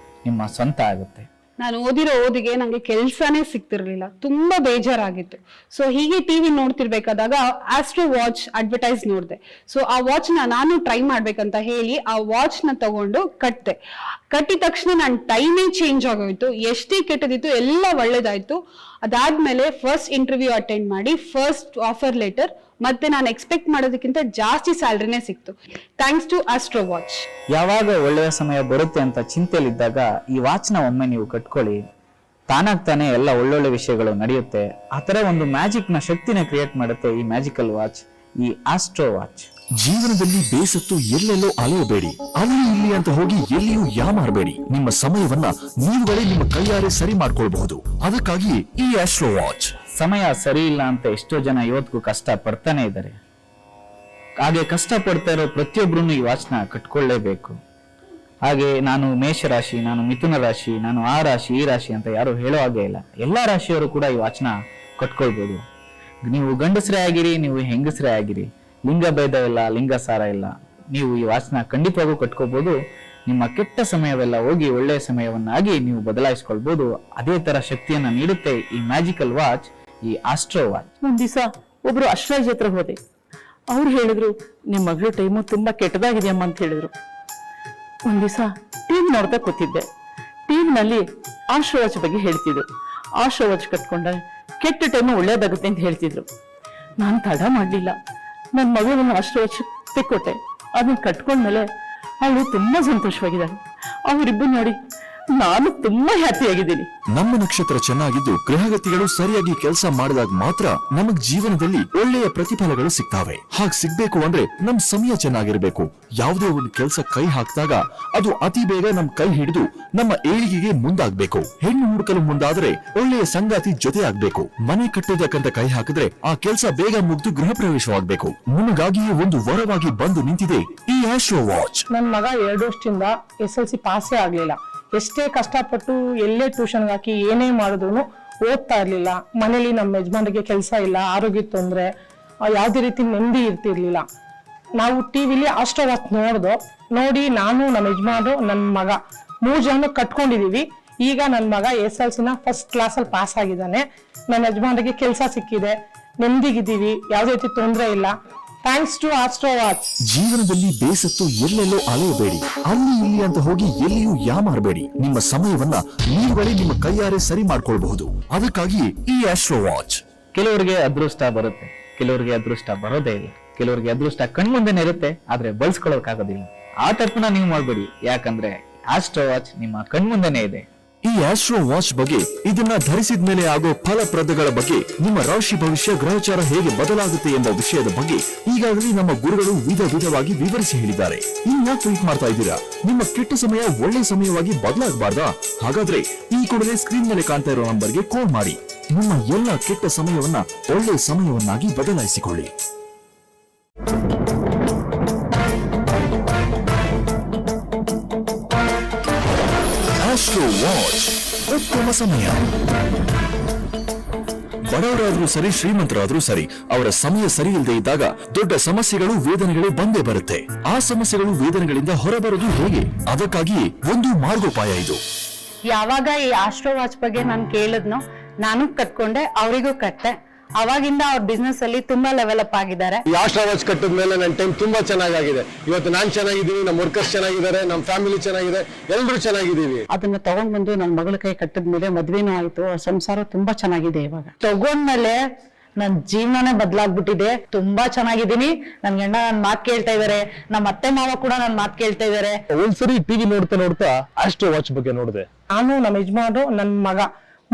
ನಿಮ್ಮ ಸ್ವಂತ ಆಗುತ್ತೆ. ನಾನು ಓದಿರೋ ಓದಿಗೆ ನಂಗೆ ಕೆಲ್ಸನೇ ಸಿಗ್ತಿರ್ಲಿಲ್ಲ, ತುಂಬಾ ಬೇಜಾರಾಗಿತ್ತು. ಸೊ ಹೀಗೆ ಟಿವಿ ನೋಡ್ತಿರ್ಬೇಕಾದಾಗ ಆಸ್ಟ್ರೋ ವಾಚ್ ಅಡ್ವರ್ಟೈಸ್ ನೋಡಿದೆ. ಸೊ ಆ ವಾಚ್ ನಾನು ಟ್ರೈ ಮಾಡ್ಬೇಕಂತ ಹೇಳಿ ಆ ವಾಚ್ ನ ತಗೊಂಡು ಕಟ್ಟಿದ ತಕ್ಷಣ ನನ್ನ ಟೈಮೇ ಚೇಂಜ್ ಆಗೋಯ್ತು. ಎಷ್ಟೇ ಕೆಟ್ಟದಿತ್ತು ಎಲ್ಲ ಒಳ್ಳೇದಾಯ್ತು. ಅದಾದ್ಮೇಲೆ ಫಸ್ಟ್ ಇಂಟರ್ವ್ಯೂ ಅಟೆಂಡ್ ಮಾಡಿ ಫಸ್ಟ್ ಆಫರ್ ಲೆಟರ್ ಮತ್ತೆ ನಾನು ಎಕ್ಸ್ಪೆಕ್ಟ್ ಮಾಡೋದಕ್ಕಿಂತ ಜಾಸ್ತಿ ಸ್ಯಾಲರಿನೇ ಸಿಕ್ತು. Thanks to Astro Watch. ಯಾವಾಗ ಒಳ್ಳೆಯ ಸಮಯ ಬರುತ್ತೆ ಅಂತ ಚಿಂತೆಯಲ್ಲಿದ್ದಾಗ ಈ ವಾಚ್ನ ಒಮ್ಮೆ ನೀವು ಕಟ್ಕೊಳ್ಳಿ. ತಾನಾಗ್ತಾನೆ ಎಲ್ಲ ಒಳ್ಳೊಳ್ಳೆ ವಿಷಯಗಳು ನಡೆಯುತ್ತೆ. ಆ ತರ ಒಂದು ಮ್ಯಾಜಿಕ್ ನ ಶಕ್ತಿನ ಕ್ರಿಯೇಟ್ ಮಾಡುತ್ತೆ ಈ ಮ್ಯಾಜಿಕಲ್ ವಾಚ್, ಈ ಆಸ್ಟ್ರೋ ವಾಚ್. ಜೀವನದಲ್ಲಿ ಬೇಸತ್ತು ಎಲ್ಲೆಲ್ಲೋ ಅಲೆಯಬೇಡಿ. ಅಲ್ಲಿ ಇಲ್ಲಿ ಅಂತ ಹೋಗಿ ಎಲ್ಲಿಯೂ ಯಾಮಾರಬೇಡಿ. ನಿಮ್ಮ ಸಮಯವನ್ನ ನೀವುಗಳೇ ನಿಮ್ಮ ಕೈಯಾರೆ ಸರಿ ಮಾಡ್ಕೊಳ್ಬಹುದು. ಅದಕ್ಕಾಗಿ ಈ ಆಸ್ಟ್ರೋ ವಾಚ್. ಸಮಯ ಸರಿ ಇಲ್ಲ ಅಂತ ಎಷ್ಟೋ ಜನ ಇವತ್ತಿಗೂ ಕಷ್ಟ ಪಡ್ತಾನೆ ಇದ್ದಾರೆ. ಹಾಗೆ ಕಷ್ಟ ಪಡ್ತಾ ಇರೋ ಪ್ರತಿಯೊಬ್ರು ಈ ವಾಚ್ನ ಕಟ್ಕೊಳ್ಳೇಬೇಕು. ಹಾಗೆ ನಾನು ಮೇಷರಾಶಿ, ನಾನು ಮಿಥುನ ರಾಶಿ, ನಾನು ಆ ರಾಶಿ ಈ ರಾಶಿ ಅಂತ ಯಾರು ಹೇಳೋ ಹಾಗೆ ಇಲ್ಲ. ಎಲ್ಲಾ ರಾಶಿಯವರು ಕೂಡ ಈ ವಾಚ್ನ ಕಟ್ಕೊಳ್ಬಹುದು. ನೀವು ಗಂಡಸರೇ ಆಗಿರಿ, ನೀವು ಹೆಂಗಸರೇ ಆಗಿರಿ, ಲಿಂಗ ಭೇದ ಇಲ್ಲ, ಲಿಂಗ ಸಾರ ಇಲ್ಲ. ನೀವು ಈ ವಾಚ್ನ ಖಂಡಿತವಾಗೂ ಕಟ್ಕೋಬಹುದು. ನಿಮ್ಮ ಕೆಟ್ಟ ಸಮಯವೆಲ್ಲ ಹೋಗಿ ಒಳ್ಳೆಯ ಸಮಯವನ್ನಾಗಿ ನೀವು ಬದಲಾಯಿಸ್ಕೊಳ್ಬಹುದು. ಅದೇ ತರ ಶಕ್ತಿಯನ್ನ ನೀಡುತ್ತೆ ಈ ಮ್ಯಾಜಿಕಲ್ ವಾಚ್, ಈ ಆಸ್ಟ್ರೋ ವಾಚ್. ಒಂದ್ ದಿವಸ ಒಬ್ರು ಅಶ್ರಾಜ್ ಹತ್ರ ಹೋದೆ. ಅವ್ರು ಹೇಳಿದ್ರು, ನಿಮ್ ಮಗಳು ಟೈಮು ತುಂಬಾ ಕೆಟ್ಟದಾಗಿದೆಯಮ್ಮ ಅಂತ ಹೇಳಿದ್ರು. ಒಂದ್ ದಿವಸ ಟಿವಿ ನೋಡ್ತಾ ಕೂತಿದ್ದೆ. ಟಿವಿನಲ್ಲಿ ಆಸ್ಟ್ರೋ ವಾಚ್ ಬಗ್ಗೆ ಹೇಳ್ತಿದ್ರು. ಆಸ್ಟ್ರೋ ವಾಚ್ ಕಟ್ಕೊಂಡ್ರೆ ಕೆಟ್ಟ ಟೈಮು ಒಳ್ಳೇದಾಗುತ್ತೆ ಅಂತ ಹೇಳ್ತಿದ್ರು. ನಾನು ತಡ ಮಾಡ್ಲಿಲ್ಲ, ನನ್ನ ಮಗಳನ್ನು ಆಸ್ಟ್ರೋ ವಾಚ್ ತೆಕ್ಕೊಟ್ಟೆ. ಅದನ್ನ ಕಟ್ಕೊಂಡ್ಮೇಲೆ ಅವಳು ತುಂಬಾ ಸಂತೋಷವಾಗಿದ್ದಾಳೆ. ಅವರಿಬ್ಬರು ನೋಡಿ ನಾನು ತುಂಬಾ ಹ್ಯಾಪಿಯಾಗಿದ್ದೀನಿ. ನಮ್ಮ ನಕ್ಷತ್ರ ಚೆನ್ನಾಗಿದ್ದು ಗ್ರಹಗತಿಗಳು ಸರಿಯಾಗಿ ಕೆಲಸ ಮಾಡಿದಾಗ ಮಾತ್ರ ನಮಗ್ ಜೀವನದಲ್ಲಿ ಒಳ್ಳೆಯ ಪ್ರತಿಫಲಗಳು ಸಿಗ್ತಾವೆ. ಹಾಗ್ ಸಿಗ್ಬೇಕು ಅಂದ್ರೆ ನಮ್ ಸಮಯ ಚೆನ್ನಾಗಿರ್ಬೇಕು. ಯಾವುದೇ ಒಂದು ಕೆಲಸ ಕೈ ಹಾಕಿದಾಗ ಅದು ಅತಿ ಬೇಗ ನಮ್ ಕೈ ಹಿಡಿದು ನಮ್ಮ ಏಳಿಗೆಗೆ ಮುಂದಾಗ್ಬೇಕು. ಹೆಣ್ಣು ಹುಡುಕಲು ಮುಂದಾದ್ರೆ ಒಳ್ಳೆಯ ಸಂಗಾತಿ ಜೊತೆ ಆಗ್ಬೇಕು. ಮನೆ ಕಟ್ಟೋದಕ್ಕಂತ ಕೈ ಹಾಕಿದ್ರೆ ಆ ಕೆಲಸ ಬೇಗ ಮುಗ್ದು ಗೃಹ ಪ್ರವೇಶವಾಗಬೇಕು. ನಿಮಗಾಗಿಯೇ ಒಂದು ವರವಾಗಿ ಬಂದು ನಿಂತಿದೆ ಈ ಆಸ್ಟ್ರೋ ವಾಚ್. ನನ್ ಮಗ 2 ವರ್ಷದಿಂದ SLC ಪಾಸೇ ಆಗ್ಲಿಲ್ಲ. ಎಷ್ಟೇ ಕಷ್ಟಪಟ್ಟು ಎಲ್ಲೇ ಟ್ಯೂಷನ್ ಹಾಕಿ ಏನೇ ಮಾಡಿದ್ರು ಓದ್ತಾ ಇರ್ಲಿಲ್ಲ. ಮನೇಲಿ ನಮ್ಮ ಯಜಮಾನಿಗೆ ಕೆಲಸ ಇಲ್ಲ, ಆರೋಗ್ಯ ತೊಂದ್ರೆ, ಯಾವ್ದೇ ರೀತಿ ನೆಮ್ಮದಿ ಇರ್ತಿರ್ಲಿಲ್ಲ. ನಾವು ಟಿವಿಲಿ ಆಸ್ಟ್ರೋ ವಾಚ್ ನೋಡಿ ನಾನು ನಮ್ಮ ಯಜಮಾನು ನನ್ನ ಮಗ 3 ಜನ ಕಟ್ಕೊಂಡಿದೀವಿ. ಈಗ ನನ್ನ ಮಗ SLCನ ಫಸ್ಟ್ ಕ್ಲಾಸಲ್ಲಿ ಪಾಸ್ ಆಗಿದ್ದಾನೆ. ನನ್ನ ಯಜಮಾನಿಗೆ ಕೆಲಸ ಸಿಕ್ಕಿದೆ, ನೆಮ್ಮದಿಗಿದ್ದೀವಿ, ಯಾವ್ದೇ ರೀತಿ ತೊಂದರೆ ಇಲ್ಲ. Thanks to Astro Watch. ಜೀವನದಲ್ಲಿ ಬೇಸತ್ತು ಎಲ್ಲೆಲ್ಲೋ ಅಲೆಯಬೇಡಿ. ಅಲ್ಲಿ ಇಲ್ಲಿ ಅಂತ ಹೋಗಿ ಎಲ್ಲಿಯೂ ಯಾಮಾರಬೇಡಿ. ನಿಮ್ಮ ಸಮಯವನ್ನ ನೀವುಗಳೇ ನಿಮ್ಮ ಕೈಯಾರೆ ಸರಿ ಮಾಡ್ಕೊಳ್ಬಹುದು. ಅದಕ್ಕಾಗಿ ಈ ಆಸ್ಟ್ರೋ ವಾಚ್. ಕೆಲವರಿಗೆ ಅದೃಷ್ಟ ಬರುತ್ತೆ, ಕೆಲವರಿಗೆ ಅದೃಷ್ಟ ಬರೋದೇ ಇಲ್ಲ. ಕೆಲವರಿಗೆ ಅದೃಷ್ಟ ಕಣ್ಮುಂದೆನೆ ಇರುತ್ತೆ, ಆದ್ರೆ ಬಳಸ್ಕೊಳ್ಳೋಕಾಗೋದಿಲ್ಲ. ಆ ತಪ್ಪನ್ನ ನೀವು ಮಾಡ್ಬೇಡಿ, ಯಾಕಂದ್ರೆ ಆಸ್ಟ್ರೋ ವಾಚ್ ನಿಮ್ಮ ಕಣ್ಮುಂದೆನೆ ಇದೆ. ಈ ಆಸ್ಟ್ರೋ ವಾಚ್ ಬಗ್ಗೆ, ಇದನ್ನ ಧರಿಸಿದ ಮೇಲೆ ಆಗೋ ಫಲಪ್ರದಗಳ ಬಗ್ಗೆ, ನಿಮ್ಮ ರಾಶಿ ಭವಿಷ್ಯ ಗ್ರಹಚಾರ ಹೇಗೆ ಬದಲಾಗುತ್ತೆ ಎಂಬ ವಿಷಯದ ಬಗ್ಗೆ ಈಗಾಗಲೇ ನಮ್ಮ ಗುರುಗಳು ವಿಧವಾಗಿ ವಿವರಿಸಿ ಹೇಳಿದ್ದಾರೆ. ಇನ್ಯಾಕೆ ಟ್ವೀಟ್ ಮಾಡ್ತಾ ಇದ್ದೀರಾ? ನಿಮ್ಮ ಕೆಟ್ಟ ಸಮಯ ಒಳ್ಳೆ ಸಮಯವಾಗಿ ಬದಲಾಗಬಾರ್ದಾ? ಹಾಗಾದ್ರೆ ಈ ಕೂಡಲೇ ಸ್ಕ್ರೀನ್ ಮೇಲೆ ಕಾಣ್ತಾ ಇರೋ ನಂಬರ್ಗೆ ಕಾಲ್ ಮಾಡಿ ನಿಮ್ಮ ಎಲ್ಲ ಕೆಟ್ಟ ಸಮಯವನ್ನ ಒಳ್ಳೆ ಸಮಯವನ್ನಾಗಿ ಬದಲಾಯಿಸಿಕೊಳ್ಳಿ. ಆಸ್ಟ್ರೋ ವಾಚ್ ಉತ್ತಮ ಸಮಯ. ಬಡವರಾದ್ರೂ ಸರಿ, ಶ್ರೀಮಂತರಾದ್ರೂ ಸರಿ, ಅವರ ಸಮಯ ಸರಿ ಇಲ್ಲದೆ ಇದ್ದಾಗ ದೊಡ್ಡ ಸಮಸ್ಯೆಗಳು, ವೇದನೆಗಳು ಬಂದೇ ಬರುತ್ತೆ. ಆ ಸಮಸ್ಯೆಗಳು, ವೇದನೆಗಳಿಂದ ಹೊರಬರೋದು ಹೇಗೆ? ಅದಕ್ಕಾಗಿ ಒಂದು ಮಾರ್ಗೋಪಾಯ ಇದು. ಯಾವಾಗ ಈ ಆಸ್ಟ್ರೋ ವಾಚ್ ಬಗ್ಗೆ ನಾನು ಕೇಳಿದ್ನೋ ನಾನು ಕಟ್ಕೊಂಡೆ, ಅವರಿಗೂ ಕಟ್ಟೆ. ಅವಾಗಿಂದ ಅವ್ರ ಬಿಸ್ನೆಸ್ ಅಲ್ಲಿ ತುಂಬಾ ಲೆವೆಲ್ ಅಪ್ ಆಗಿದ್ದಾರೆ. ಈ ಆಸ್ಟ್ರೋ ವಾಚ್ ಕಟ್ಟಿದ ಮೇಲೆ ನನ್ನ ಟೈಮ್ ತುಂಬಾ ಚೆನ್ನಾಗಿದೆ. ಇವತ್ತು ನಾನ್ ಚೆನ್ನಾಗಿದ್ದೀನಿ, ನಮ್ಮ ವರ್ಕರ್ಸ್ ಚೆನ್ನಾಗಿದ್ದಾರೆ, ನಮ್ಮ ಫ್ಯಾಮಿಲಿ ಚೆನ್ನಾಗಿದೆ, ಎಲ್ಲರೂ ಚೆನ್ನಾಗಿದ್ದೀವಿ. ಅದನ್ನ ತಗೊಂಡ್ ಬಂದು ನನ್ನ ಮಗಳ ಕೈ ಕಟ್ಟಿದ್ಮೇಲೆ ಮದ್ವೆನೂ ಆಯ್ತು, ಸಂಸಾರ ತುಂಬಾ ಚೆನ್ನಾಗಿದೆ. ಇವಾಗ ತಗೊಂಡ್ಮೇಲೆ ನನ್ ಜೀವನನೇ ಬದಲಾಗ್ಬಿಟ್ಟಿದೆ. ತುಂಬಾ ಚೆನ್ನಾಗಿದ್ದೀನಿ. ನನ್ ಗಂಡ ನನ್ ಮಾತ್ ಕೇಳ್ತಾ ಇದಾರೆ, ನಮ್ಮ ಅತ್ತೆ ಮಾವ ಕೂಡ ನನ್ ಮಾತ್ ಕೇಳ್ತಾ ಇದಾರೆ. ಒಂದ್ಸರಿ ಟಿವಿ ನೋಡ್ತಾ ಆಸ್ಟ್ರೋ ವಾಚ್ ಬಗ್ಗೆ ನೋಡಿದೆ. ನಾನು ನಮ್ಮ ಯಜಮಾನು ನನ್ನ ಮಗ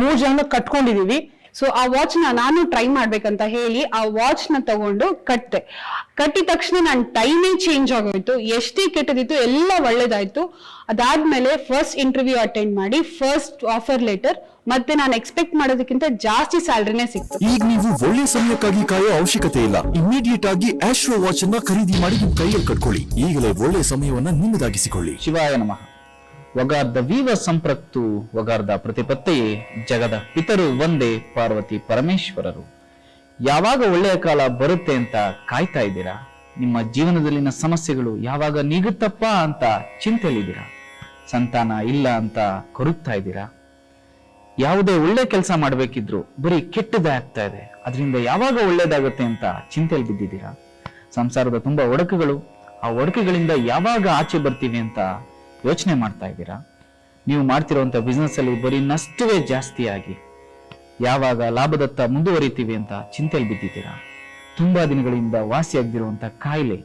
3 ಜನ ಕಟ್ಕೊಂಡಿದೀವಿ. ಸೊ ಆ ವಾಚ್ ನಾನು ಟ್ರೈ ಮಾಡ್ಬೇಕಂತ ಹೇಳಿ ಆ ವಾಚ್ ನ ತಗೊಂಡು ಕಟ್ಟಿದ ತಕ್ಷಣ ನನ್ನ ಟೈಮೇ ಚೇಂಜ್ ಆಗೋಯ್ತು. ಎಷ್ಟೇ ಕೆಟ್ಟದಿತ್ತು ಎಲ್ಲ ಒಳ್ಳೇದಾಯ್ತು. ಅದಾದ್ಮೇಲೆ ಫಸ್ಟ್ ಇಂಟರ್ವ್ಯೂ ಅಟೆಂಡ್ ಮಾಡಿ ಫಸ್ಟ್ ಆಫರ್ ಲೆಟರ್ ಮತ್ತೆ ನಾನು ಎಕ್ಸ್ಪೆಕ್ಟ್ ಮಾಡೋದಕ್ಕಿಂತ ಜಾಸ್ತಿ ಸ್ಯಾಲರಿನೇ ಸಿಕ್ತು. ಈಗ ನೀವು ಒಳ್ಳೆ ಸಮಯಕ್ಕಾಗಿ ಕಾಯೋ ಅವಶ್ಯಕತೆ ಇಲ್ಲ. ಇಮಿಡಿಯೇಟ್ ಆಗಿ ಆಸ್ಟ್ರೋ ವಾಚ್ ಅನ್ನ ಖರೀದಿ ಮಾಡಿ ನಿಮ್ಮ ಕೈಯಲ್ಲಿ ಕಟ್ಕೊಳ್ಳಿ. ಈಗಲೇ ಒಳ್ಳೆ ಸಮಯವನ್ನ ನಿಮ್ಮದಾಗಿಸಿಕೊಳ್ಳಿ. ಶಿವಾಯ ನಮಃ. ವಗಾರ್ಧ ವೀವ ಸಂಪ್ರಕ್ತು ವಗಾರ್ಧ ಪ್ರತಿಪತ್ತೆಯೇ ಜಗದ ಪಿತರು ಒಂದೇ ಪಾರ್ವತಿ ಪರಮೇಶ್ವರರು. ಯಾವಾಗ ಒಳ್ಳೆಯ ಕಾಲ ಬರುತ್ತೆ ಅಂತ ಕಾಯ್ತಾ ಇದ್ದೀರಾ? ನಿಮ್ಮ ಜೀವನದಲ್ಲಿನ ಸಮಸ್ಯೆಗಳು ಯಾವಾಗ ನೀಗುತ್ತಪ್ಪ ಅಂತ ಚಿಂತೆಯಲ್ಲಿದ್ದೀರಾ? ಸಂತಾನ ಇಲ್ಲ ಅಂತ ಕೊರಗ್ತಾ ಇದ್ದೀರಾ? ಯಾವುದೇ ಒಳ್ಳೆ ಕೆಲಸ ಮಾಡ್ಬೇಕಿದ್ರು ಬರೀ ಕೆಟ್ಟದೇ ಆಗ್ತಾ ಇದೆ, ಅದರಿಂದ ಯಾವಾಗ ಒಳ್ಳೇದಾಗುತ್ತೆ ಅಂತ ಚಿಂತೆಯಲ್ಲಿ ಬಿದ್ದಿದ್ದೀರಾ? ಸಂಸಾರದ ತುಂಬಾ ಒಡಕುಗಳು, ಆ ಒಡಕುಗಳಿಂದ ಯಾವಾಗ ಆಚೆ ಬರ್ತೀವಿ ಅಂತ ಯೋಚನೆ ಮಾಡ್ತಾ ಇದ್ದೀರಾ? ನೀವು ಮಾಡ್ತಿರುವಂತ ಬಿಸ್ನೆಸ್ ಅಲ್ಲಿ ಬರೀ ನಷ್ಟವೇ ಜಾಸ್ತಿ ಆಗಿ ಯಾವಾಗ ಲಾಭದತ್ತ ಮುಂದುವರಿತೀವಿ ಅಂತ ಚಿಂತೆಯಲ್ಲಿ ಬಿದ್ದಿದ್ದೀರಾ? ತುಂಬಾ ದಿನಗಳಿಂದ ವಾಸಿಯಾಗದಿರುವಂತ ಕಾಯಿಲೆ,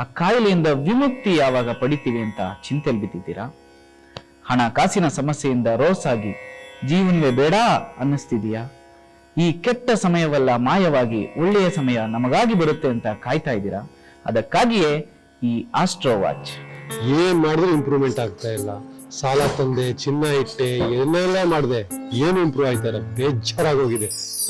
ಆ ಕಾಯಿಲೆಯಿಂದ ವಿಮುಕ್ತಿ ಯಾವಾಗ ಪಡಿತೀವಿ ಅಂತ ಚಿಂತೆಯಲ್ಲಿ ಬಿದ್ದಿದ್ದೀರಾ? ಹಣಕಾಸಿನ ಸಮಸ್ಯೆಯಿಂದ ರೋಸಾಗಿ ಜೀವನವೇ ಬೇಡ ಅನ್ನಿಸ್ತಿದೆಯಾ? ಈ ಕೆಟ್ಟ ಸಮಯವಲ್ಲ ಮಾಯವಾಗಿ ಒಳ್ಳೆಯ ಸಮಯ ನಮಗಾಗಿ ಬರುತ್ತೆ ಅಂತ ಕಾಯ್ತಾ ಇದ್ದೀರಾ? ಅದಕ್ಕಾಗಿಯೇ ಈ ಆಸ್ಟ್ರೋ ವಾಚ್. ಏನ್ ಮಾಡಿದ್ರು ಇಂಪ್ರೂವ್ಮೆಂಟ್ ಆಗ್ತಾ ಇಲ್ಲ. ಸಾಲ ತಂದೆ, ಚಿನ್ನ ಇಟ್ಟೆ, ಏನೆಲ್ಲ ಮಾಡಿದೆ, ಏನು ಇಂಪ್ರೂವ್ ಆಯ್ತಾರೆ? ಬೇಜಾರಾಗೋಗಿದೆ.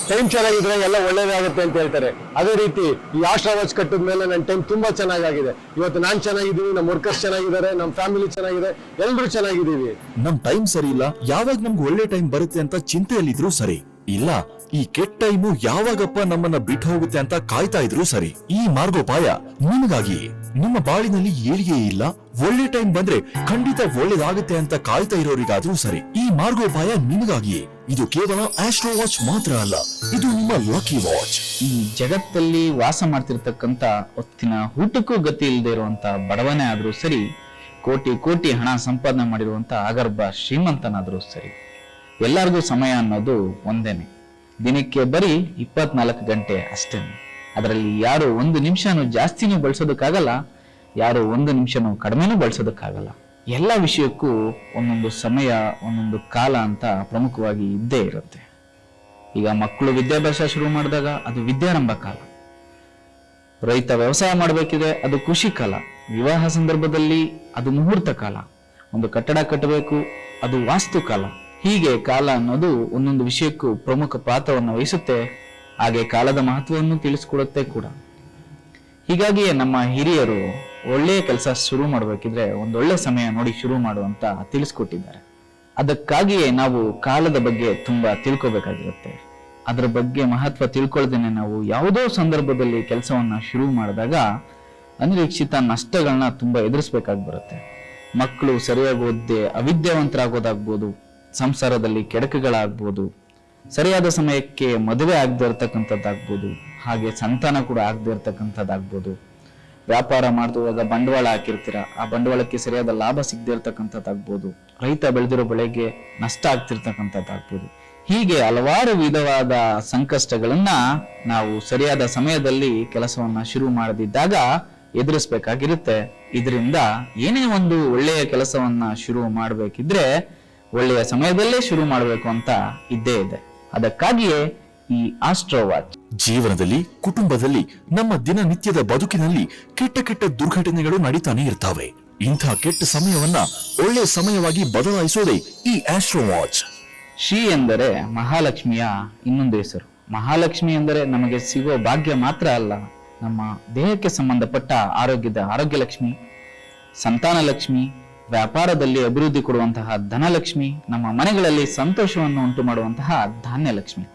ಟೈಮ್ ಚೆನ್ನಾಗಿದ್ರೆ ಎಲ್ಲ ಒಳ್ಳೇದಾಗುತ್ತೆ ಅಂತ ಹೇಳ್ತಾರೆ. ಅದೇ ರೀತಿ ಈ ಆಸ್ಟ್ರೋ ವಾಚ್ ಕಟ್ಟಿದ ಮೇಲೆ ನನ್ನ ಟೈಮ್ ತುಂಬಾ ಚೆನ್ನಾಗಿದೆ. ಇವತ್ತು ನಾನ್ ಚೆನ್ನಾಗಿದ್ದೀನಿ, ನಮ್ಮ ವರ್ಕರ್ಸ್ ಚೆನ್ನಾಗಿದ್ದಾರೆ, ನಮ್ಮ ಫ್ಯಾಮಿಲಿ ಚೆನ್ನಾಗಿದೆ, ಎಲ್ಲರೂ ಚೆನ್ನಾಗಿದ್ದೀವಿ. ನಮ್ ಟೈಮ್ ಸರಿ ಇಲ್ಲ, ಯಾವಾಗ ನಮ್ಗೆ ಒಳ್ಳೆ ಟೈಮ್ ಬರುತ್ತೆ ಅಂತ ಚಿಂತೆಯಲ್ಲಿದ್ರು ಸರಿ. ಇಲ್ಲ, ಈ ಕೆಟ್ಟ ಟೈಮು ಯಾವಾಗಪ್ಪ ನಮ್ಮನ್ನ ಬಿಟ್ಟು ಹೋಗುತ್ತೆ ಅಂತ ಕಾಯ್ತಾ ಇದ್ರು ಸರಿ. ಈ ಮಾರ್ಗೋಪಾಯ ನಿಮಗಾಗಿ. ನಿಮ್ಮ ಬಾಳಿನಲ್ಲಿ ಏಳಿಗೆ ಇಲ್ಲ, ಒಳ್ಳೆ ಟೈಮ್ ಬಂದ್ರೆ ಖಂಡಿತ ಒಳ್ಳೇದಾಗುತ್ತೆ ಅಂತ ಕಾಯ್ತಾ ಇರೋರಿಗಾದ್ರೂ ಸರಿ. ಈ ಮಾರ್ಗೋಪಾಯ ನಿಮಗಾಗಿಯೇ. ಇದು ಕೇವಲ ಆಸ್ಟ್ರೋ ವಾಚ್ ಮಾತ್ರ ಅಲ್ಲ, ಇದು ನಿಮ್ಮ ಲಕ್ಕಿ ವಾಚ್. ಈ ಜಗತ್ತಲ್ಲಿ ವಾಸ ಮಾಡ್ತಿರ್ತಕ್ಕಂತ ಹೊತ್ತಿನ ಊಟಕ್ಕೂ ಗತಿ ಇಲ್ಲದೆ ಇರುವಂತ ಬಡವನೇ ಆದ್ರೂ ಸರಿ, ಕೋಟಿ ಕೋಟಿ ಹಣ ಸಂಪಾದನೆ ಮಾಡಿರುವಂತ ಆಗರ್ಭ ಶ್ರೀಮಂತನಾದ್ರೂ ಸರಿ, ಎಲ್ಲರಿಗೂ ಸಮಯ ಅನ್ನೋದು ಒಂದೇನೆ. ದಿನಕ್ಕೆ ಬರೀ 24 ಗಂಟೆ ಅಷ್ಟೇನೆ. ಅದರಲ್ಲಿ ಯಾರು 1 ನಿಮಿಷನೂ ಜಾಸ್ತಿನೂ ಬಳಸೋದಕ್ಕಾಗಲ್ಲ, ಯಾರು 1 ನಿಮಿಷನೂ ಕಡಿಮೆನೂ ಬಳಸೋದಕ್ಕಾಗಲ್ಲ. ಎಲ್ಲ ವಿಷಯಕ್ಕೂ ಒಂದೊಂದು ಸಮಯ, ಒಂದೊಂದು ಕಾಲ ಅಂತ ಪ್ರಮುಖವಾಗಿ ಇದ್ದೇ ಇರುತ್ತೆ. ಈಗ ಮಕ್ಕಳು ವಿದ್ಯಾಭ್ಯಾಸ ಶುರು ಮಾಡಿದಾಗ ಅದು ವಿದ್ಯಾರಂಭ ಕಾಲ, ರೈತ ವ್ಯವಸಾಯ ಮಾಡಬೇಕಿದೆ ಅದು ಕೃಷಿ ಕಾಲ, ವಿವಾಹ ಸಂದರ್ಭದಲ್ಲಿ ಅದು ಮುಹೂರ್ತ ಕಾಲ, ಒಂದು ಕಟ್ಟಡ ಕಟ್ಟಬೇಕು ಅದು ವಾಸ್ತು ಕಾಲ. ಹೀಗೆ ಕಾಲ ಅನ್ನೋದು ಒಂದೊಂದು ವಿಷಯಕ್ಕೂ ಪ್ರಮುಖ ಪಾತ್ರವನ್ನು ವಹಿಸುತ್ತೆ, ಹಾಗೆ ಕಾಲದ ಮಹತ್ವವನ್ನು ತಿಳಿಸ್ಕೊಡುತ್ತೆ ಕೂಡ. ಹೀಗಾಗಿಯೇ ನಮ್ಮ ಹಿರಿಯರು ಒಳ್ಳೆಯ ಕೆಲಸ ಶುರು ಮಾಡಬೇಕಿದ್ರೆ ಒಂದೊಳ್ಳೆ ಸಮಯ ನೋಡಿ ಶುರು ಮಾಡುವಂತ ತಿಳಿಸ್ಕೊಟ್ಟಿದ್ದಾರೆ. ಅದಕ್ಕಾಗಿಯೇ ನಾವು ಕಾಲದ ಬಗ್ಗೆ ತುಂಬಾ ತಿಳ್ಕೊಬೇಕಾಗಿರುತ್ತೆ. ಅದರ ಬಗ್ಗೆ ಮಹತ್ವ ತಿಳ್ಕೊಳ್ದೇನೆ ನಾವು ಯಾವುದೋ ಸಂದರ್ಭದಲ್ಲಿ ಕೆಲಸವನ್ನ ಶುರು ಮಾಡಿದಾಗ ಅನಿರೀಕ್ಷಿತ ನಷ್ಟಗಳನ್ನ ತುಂಬಾ ಎದುರಿಸ್ಬೇಕಾಗಿ ಬರುತ್ತೆ. ಮಕ್ಕಳು ಸರಿಯಾಗಿ ಓದದೆ ಅವಿದ್ಯಾವಂತರಾಗೋದಾಗ್ಬೋದು, ಸಂಸಾರದಲ್ಲಿ ಕೆಡಕುಗಳಾಗ್ಬೋದು, ಸರಿಯಾದ ಸಮಯಕ್ಕೆ ಮದುವೆ ಆಗದೆ ಇರ್ತಕ್ಕಂಥದ್ದಾಗ್ಬೋದು, ಹಾಗೆ ಸಂತಾನ ಕೂಡ ಆಗದೆ ಇರ್ತಕ್ಕಂಥದ್ದಾಗ್ಬೋದು. ವ್ಯಾಪಾರ ಮಾಡುವಾಗ ಬಂಡವಾಳ ಹಾಕಿರ್ತೀರ, ಆ ಬಂಡವಾಳಕ್ಕೆ ಸರಿಯಾದ ಲಾಭ ಸಿಗದೆ ಇರ್ತಕ್ಕಂಥದ್ದಾಗ್ಬೋದು, ರೈತ ಬೆಳೆದಿರೋ ಬೆಳೆಗೆ ನಷ್ಟ ಆಗ್ತಿರ್ತಕ್ಕಂಥದ್ದಾಗ್ಬೋದು. ಹೀಗೆ ಹಲವಾರು ವಿಧವಾದ ಸಂಕಷ್ಟಗಳನ್ನ ನಾವು ಸರಿಯಾದ ಸಮಯದಲ್ಲಿ ಕೆಲಸವನ್ನ ಶುರು ಮಾಡದಿದ್ದಾಗ ಎದುರಿಸ್ಬೇಕಾಗಿರುತ್ತೆ. ಇದರಿಂದ ಏನೇ ಒಂದು ಒಳ್ಳೆಯ ಕೆಲಸವನ್ನ ಶುರು ಮಾಡಬೇಕಿದ್ರೆ ಒಳ್ಳೆಯ ಸಮಯದಲ್ಲೇ ಶುರು ಮಾಡಬೇಕು ಅಂತ ಇದ್ದೇ ಇದೆ. ಅದಕ್ಕಾಗಿಯೇ ಈ ಆಸ್ಟ್ರೋ ವಾಚ್. ಜೀವನದಲ್ಲಿ, ಕುಟುಂಬದಲ್ಲಿ, ನಮ್ಮ ದಿನನಿತ್ಯದ ಬದುಕಿನಲ್ಲಿ ಕೆಟ್ಟ ಕೆಟ್ಟ ದುರ್ಘಟನೆಗಳು ನಡೀತಾನೆ ಇರ್ತಾವೆ. ಇಂಥ ಕೆಟ್ಟ ಸಮಯವನ್ನ ಒಳ್ಳೆಯ ಸಮಯವಾಗಿ ಬದಲಾಯಿಸೋದೇ ಈ ಆಸ್ಟ್ರೋ ವಾಚ್. ಶ್ರೀ ಎಂದರೆ ಮಹಾಲಕ್ಷ್ಮಿಯ ಇನ್ನೊಂದು ಹೆಸರು. ಮಹಾಲಕ್ಷ್ಮಿ ಎಂದರೆ ನಮಗೆ ಸಿಗೋ ಭಾಗ್ಯ ಮಾತ್ರ ಅಲ್ಲ, ನಮ್ಮ ದೇಹಕ್ಕೆ ಸಂಬಂಧಪಟ್ಟ ಆರೋಗ್ಯದ ಆರೋಗ್ಯ ಲಕ್ಷ್ಮಿ, ಸಂತಾನ ಲಕ್ಷ್ಮಿ, ವ್ಯಾಪಾರದಲ್ಲಿ ಅಭಿವೃದ್ಧಿ ಕೊಡುವಂತಹ ಧನಲಕ್ಷ್ಮಿ, ನಮ್ಮ ಮನೆಗಳಲ್ಲಿ ಸಂತೋಷವನ್ನು ಉಂಟು ಮಾಡುವಂತಹ ಧಾನ್ಯ ಲಕ್ಷ್ಮಿ.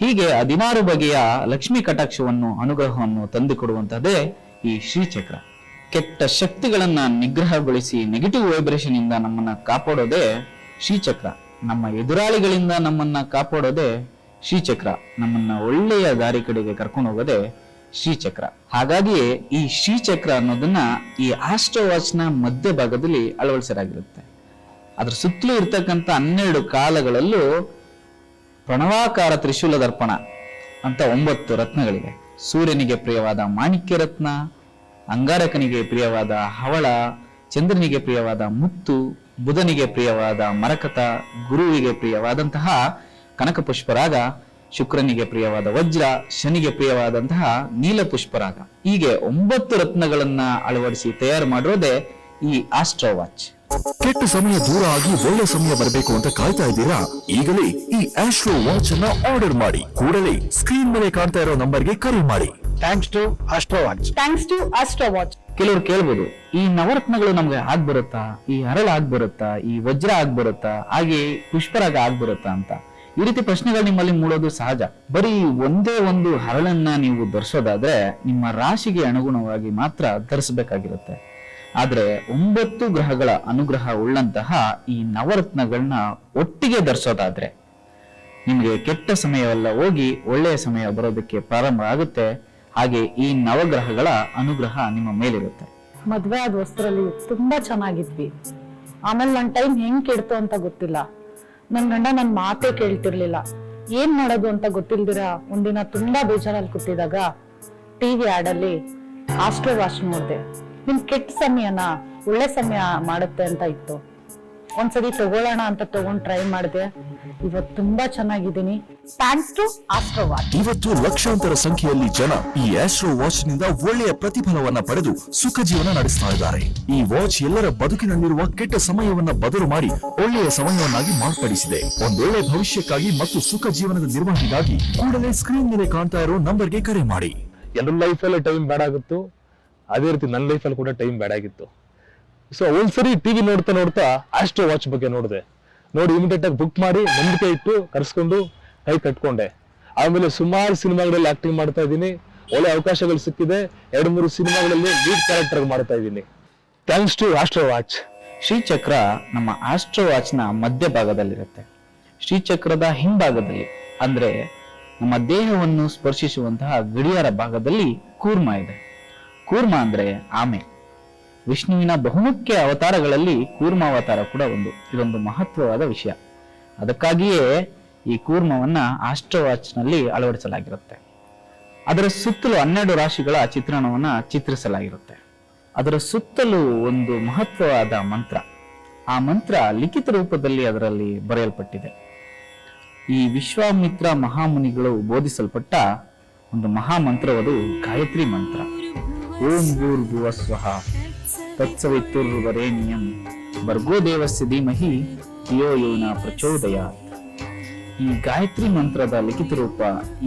ಹೀಗೆ 16 ಬಗೆಯ ಲಕ್ಷ್ಮಿ ಕಟಾಕ್ಷವನ್ನು, ಅನುಗ್ರಹವನ್ನು ತಂದುಕೊಡುವಂತಹದೇ ಈ ಶ್ರೀಚಕ್ರ. ಕೆಟ್ಟ ಶಕ್ತಿಗಳನ್ನ ನಿಗ್ರಹಗೊಳಿಸಿ ನೆಗೆಟಿವ್ ವೈಬ್ರೇಷನ್ ಇಂದ ನಮ್ಮನ್ನ ಕಾಪಾಡೋದೇ ಶ್ರೀಚಕ್ರ. ನಮ್ಮ ಎದುರಾಳಿಗಳಿಂದ ನಮ್ಮನ್ನ ಕಾಪಾಡೋದೇ ಶ್ರೀಚಕ್ರ. ನಮ್ಮನ್ನ ಒಳ್ಳೆಯ ದಾರಿ ಕಡೆಗೆ ಕರ್ಕೊಂಡು ಹೋಗೋದೇ ಶ್ರೀಚಕ್ರ. ಹಾಗಾಗಿಯೇ ಈ ಶ್ರೀಚಕ್ರ ಅನ್ನೋದನ್ನ ಈ ಆಸ್ಟ್ರೋ ವಾಚ್ ನ ಮಧ್ಯ ಭಾಗದಲ್ಲಿ ಅಳವಡಿಸಲಾಗಿರುತ್ತೆ. ಅದ್ರ ಸುತ್ತಲೂ ಇರ್ತಕ್ಕಂಥ 12 ಕಾಲಗಳಲ್ಲೂ ಪ್ರಣವಾಕಾರ ತ್ರಿಶೂಲ ದರ್ಪಣ ಅಂತ 9 ರತ್ನಗಳಿವೆ. ಸೂರ್ಯನಿಗೆ ಪ್ರಿಯವಾದ ಮಾಣಿಕ್ಯ ರತ್ನ, ಅಂಗಾರಕನಿಗೆ ಪ್ರಿಯವಾದ ಹವಳ, ಚಂದ್ರನಿಗೆ ಪ್ರಿಯವಾದ ಮುತ್ತು, ಬುಧನಿಗೆ ಪ್ರಿಯವಾದ ಮರಕತ, ಗುರುವಿಗೆ ಪ್ರಿಯವಾದಂತಹ ಕನಕ ಪುಷ್ಪರಾಗ, ಶುಕ್ರನಿಗೆ ಪ್ರಿಯವಾದ ವಜ್ರ, ಶನಿಗೆ ಪ್ರಿಯವಾದಂತಹ ನೀಲ ಪುಷ್ಪರಾಗ. ಹೀಗೆ 9 ರತ್ನಗಳನ್ನ ಅಳವಡಿಸಿ ತಯಾರು ಮಾಡಿರೋದೇ ಈ ಆಸ್ಟ್ರೋ ವಾಚ್. ಕೆಟ್ಟ ಸಮಯ ದೂರ ಆಗಿ ಒಳ್ಳೆ ಸಮಯ ಬರಬೇಕು ಅಂತ ಕಾಯ್ತಾ ಇದ್ದೀರಾ? ಈಗಲೇ ಈ ಆಸ್ಟ್ರೋ ವಾಚ್ ಅನ್ನ ಆರ್ಡರ್ ಮಾಡಿ. ಕೂಡಲೇ ಸ್ಕ್ರೀನ್ ಮೇಲೆ ಕಾಣ್ತಾ ಇರೋ ನಂಬರ್ಗೆ ಕರೆ ಮಾಡಿ. Thanks to Astro Watch. Thanks to Astro Watch. ಕೆಲವರು ಕೇಳ್ಬೋದು, ಈ ನವರತ್ನಗಳು ನಮ್ಗೆ ಆಗ್ಬರುತ್ತಾ, ಈ ಹರಳು ಆಗ್ಬರುತ್ತಾ, ಈ ವಜ್ರ ಆಗ್ಬರುತ್ತಾ, ಹಾಗೆ ಪುಷ್ಪರಾಗ ಆಗ್ಬರುತ್ತಾ ಅಂತ. ಈ ರೀತಿ ಪ್ರಶ್ನೆಗಳು ನಿಮ್ಮಲ್ಲಿ ಮೂಡೋದು ಸಹಜ. ಬರೀ ಒಂದೇ ಒಂದು ಹರಳನ್ನ ನೀವು ಧರಿಸೋದಾದ್ರೆ ನಿಮ್ಮ ರಾಶಿಗೆ ಅನುಗುಣವಾಗಿ ಮಾತ್ರ ಧರಿಸಬೇಕಾಗಿರುತ್ತೆ. ಆದ್ರೆ 9 ಗ್ರಹಗಳ ಅನುಗ್ರಹ ಉಳ್ಳಂತಹ ಈ ನವರತ್ನಗಳನ್ನ ಒಟ್ಟಿಗೆ ಧರಿಸೋದಾದ್ರೆ ನಿಮ್ಗೆ ಕೆಟ್ಟ ಸಮಯವೆಲ್ಲ ಹೋಗಿ ಒಳ್ಳೆಯ ಸಮಯ ಬರೋದಕ್ಕೆ ಪ್ರಾರಂಭ ಆಗುತ್ತೆ. ಹಾಗೆ ಈ ನವಗ್ರಹಗಳ ಅನುಗ್ರಹ ನಿಮ್ಮ ಮೇಲಿರುತ್ತೆ. ಮದ್ವೆ ಆದ ವಸ್ತ್ರಲ್ಲಿ ತುಂಬಾ ಚೆನ್ನಾಗಿದ್ವಿ. ಆಮೇಲೆ ನನ್ ಟೈಮ್ ಹೆಂಗ್ ಕೆಡ್ತು ಅಂತ ಗೊತ್ತಿಲ್ಲ. ನನ್ ಗಂಡ ನನ್ ಮಾತೇ ಕೇಳ್ತಿರ್ಲಿಲ್ಲ. ಏನ್ ಮಾಡೋದು ಅಂತ ಗೊತ್ತಿಲ್ದಿರ ಒಂದಿನ ತುಂಬಾ ಬೇಜಾರಲ್ಲಿ ಕೂತಿದಾಗ ಟಿವಿ ಆಡ್ ಅಲ್ಲಿ ಆಸ್ಟ್ರೋ ವಾಚ್ ನೋಡ್ದೆ. ನಿಮ್ ಕೆಟ್ಟ ಸಮಯನ ಒಳ್ಳೆ ಸಮಯ ಮಾಡುತ್ತೆ ಅಂತ ಇತ್ತು. ಒಂದ್ಸರಿ ತಗೊಳ್ಳೋಣ ಅಂತ ತಗೊಂಡ್ ಟ್ರೈ ಮಾಡಿದೆ. ಇವತ್ತು ತುಂಬಾ ಚೆನ್ನಾಗಿದ್ದೀನಿ. Thanks to Astro Watch. ಇವತ್ತು ಲಕ್ಷಾಂತರ ಸಂಖ್ಯೆಯಲ್ಲಿ ಜನ ಈ ಆಸ್ಟ್ರೋ ವಾಚ್ ನಿಂದ ಒಳ್ಳೆಯ ಪ್ರತಿಫಲವನ್ನ ಪಡೆದು ಸುಖ ಜೀವನ ನಡೆಸ್ತಾ ಇದ್ದಾರೆ. ಈ ವಾಚ್ ಎಲ್ಲರ ಬದುಕಿನಲ್ಲಿರುವ ಕೆಟ್ಟ ಸಮಯವನ್ನ ಬದಲು ಮಾಡಿ ಒಳ್ಳೆಯ ಸಮಯವನ್ನಾಗಿ ಮಾರ್ಪಡಿಸಿದೆ. ಒಂದೊಳ್ಳೆ ಭವಿಷ್ಯಕ್ಕಾಗಿ ಮತ್ತು ಸುಖ ಜೀವನದ ನಿರ್ವಹಣೆಗಾಗಿ ಕೂಡಲೇ ಸ್ಕ್ರೀನ್ ಮೇಲೆ ಕಾಣ್ತಾ ಇರೋ ನಂಬರ್ಗೆ ಕರೆ ಮಾಡಿ. ಎಲ್ಲರ ಲೈಫಲ್ಲಿ ಟೈಮ್ ಬ್ಯಾಡ್ ಆಗಿತ್ತು, ಅದೇ ರೀತಿ ನನ್ನ ಲೈಫಲ್ಲಿ ಕೂಡ ಟೈಮ್ ಬ್ಯಾಡ್ ಆಗಿತ್ತು. ಸೊ ಒಂದ್ಸರಿ ಟಿವಿ ನೋಡ್ತಾ ನೋಡ್ತಾ ಆಸ್ಟ್ರೋ ವಾಚ್ ಬಗ್ಗೆ ನೋಡಿದೆ. ನೋಡಿ ಇಮಿಡಿಯೇಟ್ ಆಗಿ ಬುಕ್ ಮಾಡಿ ನಂಬಿಕೆ ಇಟ್ಟು ಕರೆಸ್ಕೊಂಡು ಕೈ ಕಟ್ಕೊಂಡೆ. ಆಮೇಲೆ ಸುಮಾರು ಸಿನಿಮಾಗಳಲ್ಲಿ ಆಕ್ಟಿಂಗ್ ಮಾಡ್ತಾ ಇದ್ದೀನಿ. ಒಳ್ಳೆ ಅವಕಾಶಗಳು ಸಿಕ್ಕಿದೆ. 2-3 ಸಿನಿಮಾಗಳಲ್ಲಿ ಲೀಡ್ ಕ್ಯಾರೆಕ್ಟರ್ ಮಾಡ್ತಾ ಇದ್ದೀನಿ. Thanks to Astro Watch. Srichakra ನಮ್ಮ ಆಸ್ಟ್ರೋ ವಾಚ್ ನ ಮಧ್ಯ ಭಾಗದಲ್ಲಿರುತ್ತೆ. ಶ್ರೀಚಕ್ರದ ಹಿಂಭಾಗದಲ್ಲಿ ಅಂದ್ರೆ ನಮ್ಮ ದೇಹವನ್ನು ಸ್ಪರ್ಶಿಸುವಂತಹ ಗಡಿಯಾರ ಭಾಗದಲ್ಲಿ ಕೂರ್ಮ ಇದೆ. ಕೂರ್ಮ ಅಂದ್ರೆ ಆಮೆ. ವಿಷ್ಣುವಿನ ಬಹುಮುಖ್ಯ ಅವತಾರಗಳಲ್ಲಿ ಕೂರ್ಮಾವತಾರ ಕೂಡ ಒಂದು. ಇದೊಂದು ಮಹತ್ವವಾದ ವಿಷಯ. ಅದಕ್ಕಾಗಿಯೇ ಈ ಕೂರ್ಮವನ್ನ ಆಸ್ಟ್ರೋ ವಾಚ್ ನಲ್ಲಿ ಅಳವಡಿಸಲಾಗಿರುತ್ತೆ. ಅದರ ಸುತ್ತಲೂ 12 ರಾಶಿಗಳ ಚಿತ್ರಣವನ್ನ ಚಿತ್ರಿಸಲಾಗಿರುತ್ತೆ. ಅದರ ಸುತ್ತಲೂ ಒಂದು ಮಹತ್ವವಾದ ಮಂತ್ರ. ಆ ಮಂತ್ರ ಲಿಖಿತ ರೂಪದಲ್ಲಿ ಅದರಲ್ಲಿ ಬರೆಯಲ್ಪಟ್ಟಿದೆ. ಈ ವಿಶ್ವಾಮಿತ್ರ ಮಹಾಮುನಿಗಳು ಬೋಧಿಸಲ್ಪಟ್ಟ ಒಂದು ಮಹಾಮಂತ್ರವದು ಗಾಯತ್ರಿ ಮಂತ್ರ. ಓಂ ಭೂರ್ಭುವ ಸ್ವಃ ತತ್ಸವಿತುರ್ವರೇಣ್ಯಂ ಭರ್ಗೋ ದೇವಸ್ಯ ಧೀಮಹಿ ಧಿಯೋ ಯೋ ನ ಪ್ರಚೋದಯಾತ್. ಈ ಗಾಯತ್ರಿ ಮಂತ್ರದ ಲಿಖಿತ ರೂಪ,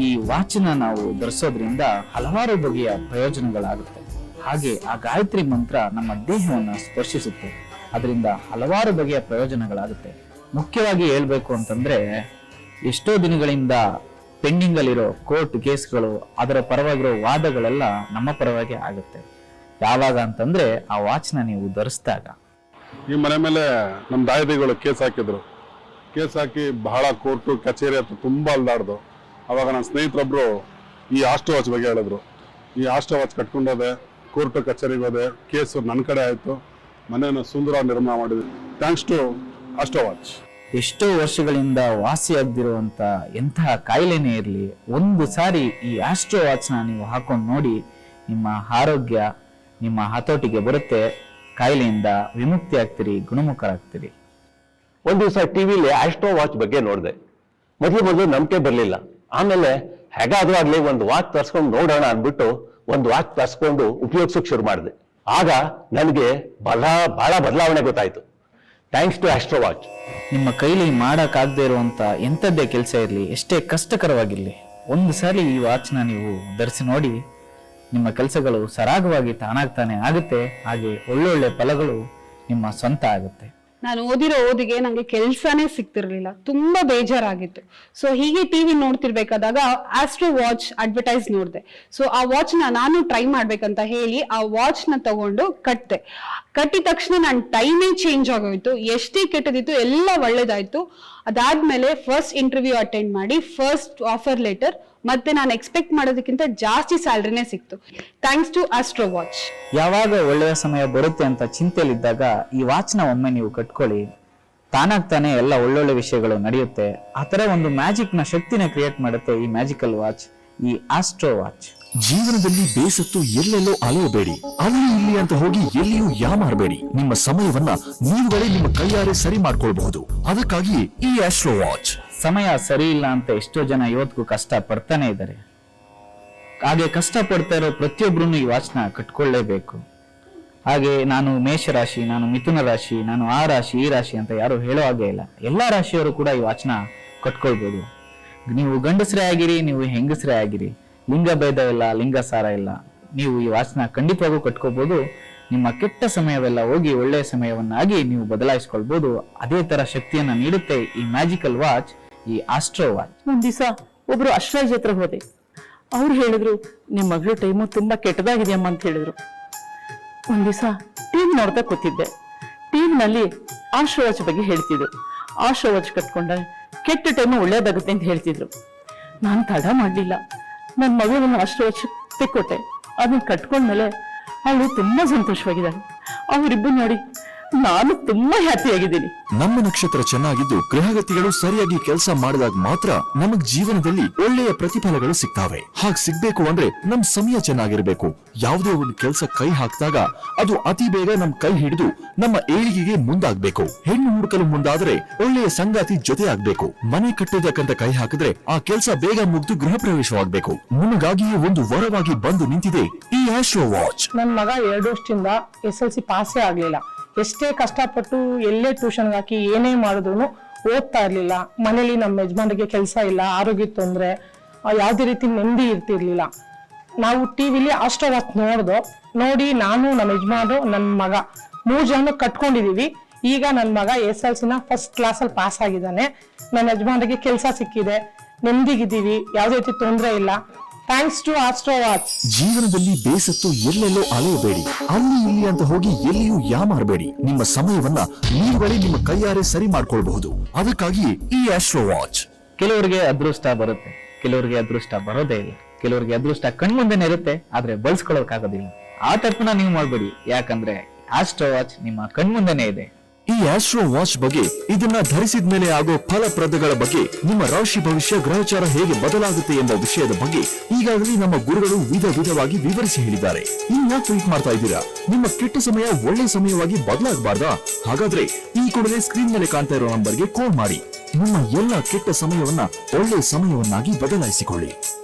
ಈ ವಾಚನ ನಾವು ಧರಿಸೋದ್ರಿಂದ ಹಲವಾರು ಬಗೆಯ ಪ್ರಯೋಜನಗಳಾಗುತ್ತೆ. ಹಾಗೆ ಆ ಗಾಯತ್ರಿ ಮಂತ್ರ ನಮ್ಮ ದೇಹವನ್ನು ಸ್ಪರ್ಶಿಸುತ್ತೆ, ಅದರಿಂದ ಹಲವಾರು ಬಗೆಯ ಪ್ರಯೋಜನಗಳಾಗುತ್ತೆ. ಮುಖ್ಯವಾಗಿ ಹೇಳ್ಬೇಕು ಅಂತಂದ್ರೆ, ಎಷ್ಟೋ ದಿನಗಳಿಂದ ಪೆಂಡಿಂಗ್ ಅಲ್ಲಿರೋ ಕೋರ್ಟ್ ಕೇಸ್ಗಳು, ಅದರ ಪರವಾಗಿರೋ ವಾದಗಳೆಲ್ಲ ನಮ್ಮ ಪರವಾಗಿ ಆಗುತ್ತೆ. ಯಾವಾಗ ಅಂತಂದ್ರೆ ಆ ವಾಚ್ನ ನೀವು ಧರಿಸಿದಾಗ. ಈ ಮನೆ ಮೇಲೆ ನಮ್ಮ ದಾಯಾದಿಗಳು ಕೇಸ್ ಹಾಕಿದ್ರು. ಕೇಸ್ ಹಾಕಿ ಬಹಳ ಕೋರ್ಟು ಕಚೇರಿ ಹತ್ರ ತುಂಬಾ ಅಲ್ದಾಡ್ದು. ಅವಾಗ ನನ್ನ ಸ್ನೇಹಿತರೊಬ್ರು ಈ ಆಸ್ಟ್ರೋ ವಾಚ್ ಬಗ್ಗೆ ಹೇಳಿದ್ರು. ಈ ಆಸ್ಟ್ರೋ ವಾಚ್ ಕಟ್ಕೊಂಡೋದೆ, ಕೋರ್ಟು ಕಚೇರಿಗೆ ಹೋದೆ, ಕೇಸು ನನ್ನ ಕಡೆ ಆಯ್ತು, ಮನೆಯನ್ನು ಸುಂದರ ನಿರ್ಮಾಣ ಮಾಡಿದ್ವಿ, ಥ್ಯಾಂಕ್ಸ್ ಟು ಆಸ್ಟ್ರೋ ವಾಚ್. ಎಷ್ಟೋ ವರ್ಷಗಳಿಂದ ವಾಸಿಯಾಗದಿರುವಂತ ಎಂತಹ ಕಾಯಿಲೆನೇ ಇರಲಿ, ಒಂದು ಸಾರಿ ಈ ಆಸ್ಟ್ರೋ ವಾಚ್ನ ನೀವು ಹಾಕೊಂಡು ನೋಡಿ, ನಿಮ್ಮ ಆರೋಗ್ಯ ನಿಮ್ಮ ಹತೋಟಿಗೆ ಬರುತ್ತೆ, ಕಾಯಿಲೆಯಿಂದ ವಿಮುಕ್ತಿ ಆಗ್ತೀರಿ, ಗುಣಮುಖರಾಗ್ತೀರಿ. ಒಂದ್ ದಿವಸ ಟಿವಿಲಿ ಆಸ್ಟ್ರೋ ವಾಚ್ ಬಗ್ಗೆ ನೋಡಿದೆ. ಮೊದಲು ನಂಬಿಕೆ ಬರಲಿಲ್ಲ. ಆಮೇಲೆ ಹೇಗಾದ್ರೂ ಆಗ್ಲಿ ಒಂದು ವಾಚ್ ತರ್ಸ್ಕೊಂಡು ನೋಡೋಣ ಅಂದ್ಬಿಟ್ಟು ಒಂದು ವಾಚ್ ತರ್ಸ್ಕೊಂಡು ಉಪಯೋಗಿಸೋಕೆ ಶುರು ಮಾಡಿದೆ. ಆಗ ನನಗೆ ಬಹಳ ಬದಲಾವಣೆ ಗೊತ್ತಾಯ್ತು. Thanks to Astro Watch. ನಿಮ್ಮ ಕೈಲಿ ಮಾಡಕ್ಕಾಗದೇ ಇರುವಂತ ಎಂಥದ್ದೇ ಕೆಲಸ ಇರಲಿ, ಎಷ್ಟೇ ಕಷ್ಟಕರವಾಗಿರ್ಲಿ, ಒಂದು ಸಾರಿ ಈ ವಾಚ್ನ ನೀವು ಧರಿಸಿ ನೋಡಿ, ನಿಮ್ಮ ಕೆಲಸಗಳು ಸರಾಗವಾಗಿ ತಾನಾಗ್ತಾನೆ ಆಗುತ್ತೆ. ಹಾಗೆ ಒಳ್ಳೊಳ್ಳೆ ಫಲಗಳು ನಿಮ್ಮ ಸ್ವಂತ ಆಗುತ್ತೆ. ನಾನು ಓದಿರೋ ಓದಿಗೆ ನಂಗೆ ಕೆಲ್ಸಾನೇ ಸಿಗ್ತಿರ್ಲಿಲ್ಲ, ತುಂಬಾ ಬೇಜಾರಾಗಿತ್ತು. ಸೊ ಹೀಗೆ ಟಿವಿ ನೋಡ್ತಿರ್ಬೇಕಾದಾಗ ಆಸ್ಟ್ರೋ ವಾಚ್ ಅಡ್ವರ್ಟೈಸ್ ನೋಡಿದೆ. ಸೊ ಆ ವಾಚ್ ನಾನು ಟ್ರೈ ಮಾಡ್ಬೇಕಂತ ಹೇಳಿ ಆ ವಾಚ್ ನ ತಗೊಂಡು ಕಟ್ಟಿದ ತಕ್ಷಣ ನನ್ನ ಟೈಮೇ ಚೇಂಜ್ ಆಗೋಯ್ತು. ಎಷ್ಟೇ ಕೆಟ್ಟದಿತ್ತು ಎಲ್ಲ ಒಳ್ಳೇದಾಯ್ತು. ಅದಾದ್ಮೇಲೆ ಫಸ್ಟ್ ಇಂಟರ್ವ್ಯೂ ಅಟೆಂಡ್ ಮಾಡಿ ಫಸ್ಟ್ ಆಫರ್ ಲೆಟರ್, ಮತ್ತೆ ನಾನು ಎಕ್ಸ್ಪೆಕ್ಟ್ ಮಾಡೋದಕ್ಕಿಂತ ಜಾಸ್ತಿ ಸ್ಯಾಲರಿನೇ ಸಿಕ್ತು. Thanks to Astro Watch. ಯಾವಾಗ ಒಳ್ಳೆಯ ಸಮಯ ಬರುತ್ತೆ ಅಂತ ಚಿಂತೆಯಲ್ಲಿದ್ದಾಗ ಈ ವಾಚ್ನ ಒಮ್ಮೆ ನೀವು ಕಟ್ಕೊಳ್ಳಿ, ತಾನಾಗ್ತಾನೆ ಎಲ್ಲ ಒಳ್ಳೊಳ್ಳೆ ವಿಷಯಗಳು ನಡೆಯುತ್ತೆ. ಆ ತರ ಒಂದು ಮ್ಯಾಜಿಕ್ ನ ಶಕ್ತಿನ ಕ್ರಿಯೇಟ್ ಮಾಡುತ್ತೆ ಈ ಮ್ಯಾಜಿಕಲ್ ವಾಚ್, ಈ ಆಸ್ಟ್ರೋ ವಾಚ್. ಜೀವನದಲ್ಲಿ ಬೇಸತ್ತು ಎಲ್ಲೆಲ್ಲೋ ಅಲೆಯಬೇಡಿ, ಅಲ್ಲಿ ಇಲ್ಲಿ ಅಂತ ಹೋಗಿ ಎಲ್ಲಿಯೂ ಯಾಮಾರಬೇಡಿ. ನಿಮ್ಮ ಸಮಯವನ್ನ ನೀವುಗಳೇ ನಿಮ್ಮ ಕೈಯಾರೆ ಸರಿ ಮಾಡ್ಕೊಳ್ಬಹುದು. ಅದಕ್ಕಾಗಿ ಈ ಆಸ್ಟ್ರೋ ವಾಚ್. ಸಮಯ ಸರಿ ಇಲ್ಲ ಅಂತ ಎಷ್ಟೋ ಜನ ಇವತ್ತಿಗೂ ಕಷ್ಟ ಪಡ್ತಾನೆ ಇದ್ದಾರೆ. ಹಾಗೆ ಕಷ್ಟ ಪಡ್ತಾ ಇರೋ ಪ್ರತಿಯೊಬ್ರು ಈ ವಾಚ್ನ ಕಟ್ಕೊಳ್ಳೇಬೇಕು. ಹಾಗೆ ನಾನು ಮೇಷರಾಶಿ, ನಾನು ಮಿಥುನ ರಾಶಿ, ನಾನು ಆ ರಾಶಿ ಈ ರಾಶಿ ಅಂತ ಯಾರು ಹೇಳೋ ಹಾಗೆ ಇಲ್ಲ. ಎಲ್ಲಾ ರಾಶಿಯವರು ಕೂಡ ಈ ವಾಚ್ನ ಕಟ್ಕೊಳ್ಬಹುದು. ನೀವು ಗಂಡಸರೇ ಆಗಿರಿ, ನೀವು ಹೆಂಗಸರೇ ಆಗಿರಿ, ಲಿಂಗ ಭೇದ ಇಲ್ಲ, ಲಿಂಗ ಸಾರ ಇಲ್ಲ, ನೀವು ಈ ವಾಚ್ನ ಖಂಡಿತವಾಗೂ ಕಟ್ಕೋಬಹುದು. ನಿಮ್ಮ ಕೆಟ್ಟ ಸಮಯವೆಲ್ಲ ಹೋಗಿ ಒಳ್ಳೆಯ ಸಮಯವನ್ನಾಗಿ ನೀವು ಬದಲಾಯಿಸ್ಕೊಳ್ಬಹುದು. ಅದೇ ತರ ಶಕ್ತಿಯನ್ನ ನೀಡುತ್ತೆ ಈ ಮ್ಯಾಜಿಕಲ್ ವಾಚ್, ಈ ಆಸ್ಟ್ರೋ ವಾಚ್. ಒಂದ್ ದಿವಸ ಒಬ್ರು ಅಶ್ರಾಜ್ ಹತ್ರ ಹೋದೆ. ಅವ್ರು ಹೇಳಿದ್ರು, ನಿಮ್ ಮಗಳು ಟೈಮು ತುಂಬಾ ಕೆಟ್ಟದಾಗಿದೆಯಮ್ಮ ಅಂತ ಹೇಳಿದ್ರು. ಒಂದ್ ದಿವಸ ಟಿವಿ ನೋಡ್ತಾ ಕೂತಿದ್ದೆ. ಟಿವಿನಲ್ಲಿ ಆಸ್ಟ್ರೋ ವಾಚ್ ಬಗ್ಗೆ ಹೇಳ್ತಿದ್ರು. ಆಸ್ಟ್ರೋ ವಾಚ್ ಕಟ್ಕೊಂಡ್ರೆ ಕೆಟ್ಟ ಟೈಮು ಒಳ್ಳೇದಾಗುತ್ತೆ ಅಂತ ಹೇಳ್ತಿದ್ರು. ನಾನು ತಡ ಮಾಡ್ಲಿಲ್ಲ, ನನ್ನ ಮಗಳನ್ನು ಆಸ್ಟ್ರೋ ವಾಚ್ ತೆಕ್ಕೊಟ್ಟೆ. ಅದನ್ನ ಕಟ್ಕೊಂಡ್ಮೇಲೆ ಅವಳು ತುಂಬಾ ಸಂತೋಷವಾಗಿದ್ದಾಳೆ. ಅವರಿಬ್ಬರು ನೋಡಿ ನಾನು ತುಂಬಾ ಹ್ಯಾಪಿ ಆಗಿದ್ದೀನಿ. ನಮ್ಮ ನಕ್ಷತ್ರ ಚೆನ್ನಾಗಿದ್ದು ಗ್ರಹಗತಿಗಳು ಸರಿಯಾಗಿ ಕೆಲಸ ಮಾಡಿದಾಗ ಮಾತ್ರ ನಮಗ್ ಜೀವನದಲ್ಲಿ ಒಳ್ಳೆಯ ಪ್ರತಿಫಲಗಳು ಸಿಗ್ತಾವೆ. ಹಾಗ್ ಸಿಗ್ಬೇಕು ಅಂದ್ರೆ ನಮ್ ಸಮಯ ಚೆನ್ನಾಗಿರ್ಬೇಕು. ಯಾವುದೇ ಒಂದು ಕೆಲಸ ಕೈ ಹಾಕಿದಾಗ ಅದು ಅತಿ ಬೇಗ ನಮ್ ಕೈ ಹಿಡಿದು ನಮ್ಮ ಏಳಿಗೆಗೆ ಮುಂದಾಗ್ಬೇಕು. ಹೆಣ್ಣು ಹುಡುಕಲು ಮುಂದಾದ್ರೆ ಒಳ್ಳೆಯ ಸಂಗಾತಿ ಜೊತೆ ಆಗ್ಬೇಕು. ಮನೆ ಕಟ್ಟೋದಕ್ಕಂತ ಕೈ ಹಾಕಿದ್ರೆ ಆ ಕೆಲಸ ಬೇಗ ಮುಗ್ದು ಗೃಹ ಪ್ರವೇಶವಾಗ್ಬೇಕು. ನಿಮಗಾಗಿಯೇ ಒಂದು ವರವಾಗಿ ಬಂದು ನಿಂತಿದೆ ಈ ಆಸ್ಟ್ರೋ ವಾಚ್. ನನ್ನ ಮಗ 2 ವರ್ಷದಿಂದ SLC ಪಾಸೇ ಆಗ್ಲಿಲ್ಲ. ಎಷ್ಟೇ ಕಷ್ಟಪಟ್ಟು ಎಲ್ಲೇ ಟ್ಯೂಷನ್ಗೆ ಹಾಕಿ ಏನೇ ಮಾಡಿದ್ರು ಓದ್ತಾ ಇರ್ಲಿಲ್ಲ. ಮನೇಲಿ ನಮ್ಮ ಯಜಮಾನಿಗೆ ಕೆಲಸ ಇಲ್ಲ, ಆರೋಗ್ಯ ತೊಂದರೆ, ಯಾವುದೇ ರೀತಿ ನೆಮ್ಮದಿ ಇರ್ತಿರ್ಲಿಲ್ಲ. ನಾವು ಟಿವಿಲಿ ಆಸ್ಟ್ರೋ ವಾಚ್ ನೋಡಿ ನಾನು, ನಮ್ಮ ಯಜಮಾನು, ನನ್ನ ಮಗ 3 ಜನ ಕಟ್ಕೊಂಡಿದೀವಿ. ಈಗ ನನ್ನ ಮಗ SLCನ ಫಸ್ಟ್ ಕ್ಲಾಸಲ್ಲಿ ಪಾಸ್ ಆಗಿದ್ದಾನೆ. ನನ್ನ ಯಜಮಾನಿಗೆ ಕೆಲಸ ಸಿಕ್ಕಿದೆ, ನೆಮ್ಮದಿಗಿದ್ದೀವಿ, ಯಾವುದೇ ರೀತಿ ತೊಂದರೆ ಇಲ್ಲ. Thanks to Astro Watch. ಜೀವನದಲ್ಲಿ ಬೇಸತ್ತು ಎಲ್ಲೆಲ್ಲೋ ಅಲೆಯಬೇಡಿ, ಅಲ್ಲಿ ಇಲ್ಲಿ ಅಂತ ಹೋಗಿ ಎಲ್ಲಿಯೂ ಯಾಮಾರಬೇಡಿ. ನಿಮ್ಮ ಸಮಯವನ್ನ ನೀವುಗಳೇ ನಿಮ್ಮ ಕೈಯಾರೆ ಸರಿ ಮಾಡ್ಕೊಳ್ಬಹುದು. ಅದಕ್ಕಾಗಿ ಈ ಆಸ್ಟ್ರೋ ವಾಚ್. ಕೆಲವರಿಗೆ ಅದೃಷ್ಟ ಬರುತ್ತೆ, ಕೆಲವರಿಗೆ ಅದೃಷ್ಟ ಬರೋದೇ ಇಲ್ಲ. ಕೆಲವರಿಗೆ ಅದೃಷ್ಟ ಕಣ್ಮುಂದೆನೆ ಇರುತ್ತೆ, ಆದ್ರೆ ಬಳಸ್ಕೊಳ್ಳೋಕಾಗೋದಿಲ್ಲ. ಆ ತಪ್ಪನ್ನ ನೀವು ಮಾಡ್ಬೇಡಿ, ಯಾಕಂದ್ರೆ ಆಸ್ಟ್ರೋ ವಾಚ್ ನಿಮ್ಮ ಕಣ್ಮುಂದೆನೆ ಇದೆ. ಈ ಆಸ್ಟ್ರೋ ವಾಚ್ ಬಗ್ಗೆ, ಇದನ್ನ ಧರಿಸಿದ ಮೇಲೆ ಆಗೋ ಫಲಪ್ರದಗಳ ಬಗ್ಗೆ, ನಿಮ್ಮ ರಾಶಿ ಭವಿಷ್ಯ ಗ್ರಹಚಾರ ಹೇಗೆ ಬದಲಾಗುತ್ತೆ ಎಂಬ ವಿಷಯದ ಬಗ್ಗೆ ಈಗಾಗಲೇ ನಮ್ಮ ಗುರುಗಳು ವಿಧವಾಗಿ ವಿವರಿಸಿ ಹೇಳಿದ್ದಾರೆ. ಇನ್ಯಾಕೆ ಟ್ವೀಟ್ ಮಾಡ್ತಾ ಇದ್ದೀರಾ? ನಿಮ್ಮ ಕೆಟ್ಟ ಸಮಯ ಒಳ್ಳೆ ಸಮಯವಾಗಿ ಬದಲಾಗಬಾರ್ದಾ? ಹಾಗಾದ್ರೆ ಈ ಕೂಡಲೇ ಸ್ಕ್ರೀನ್ ಮೇಲೆ ಕಾಣ್ತಾ ಇರೋ ನಂಬರ್ಗೆ ಕಾಲ್ ಮಾಡಿ ನಿಮ್ಮ ಎಲ್ಲ ಕೆಟ್ಟ ಸಮಯವನ್ನ ಒಳ್ಳೆ ಸಮಯವನ್ನಾಗಿ ಬದಲಾಯಿಸಿಕೊಳ್ಳಿ.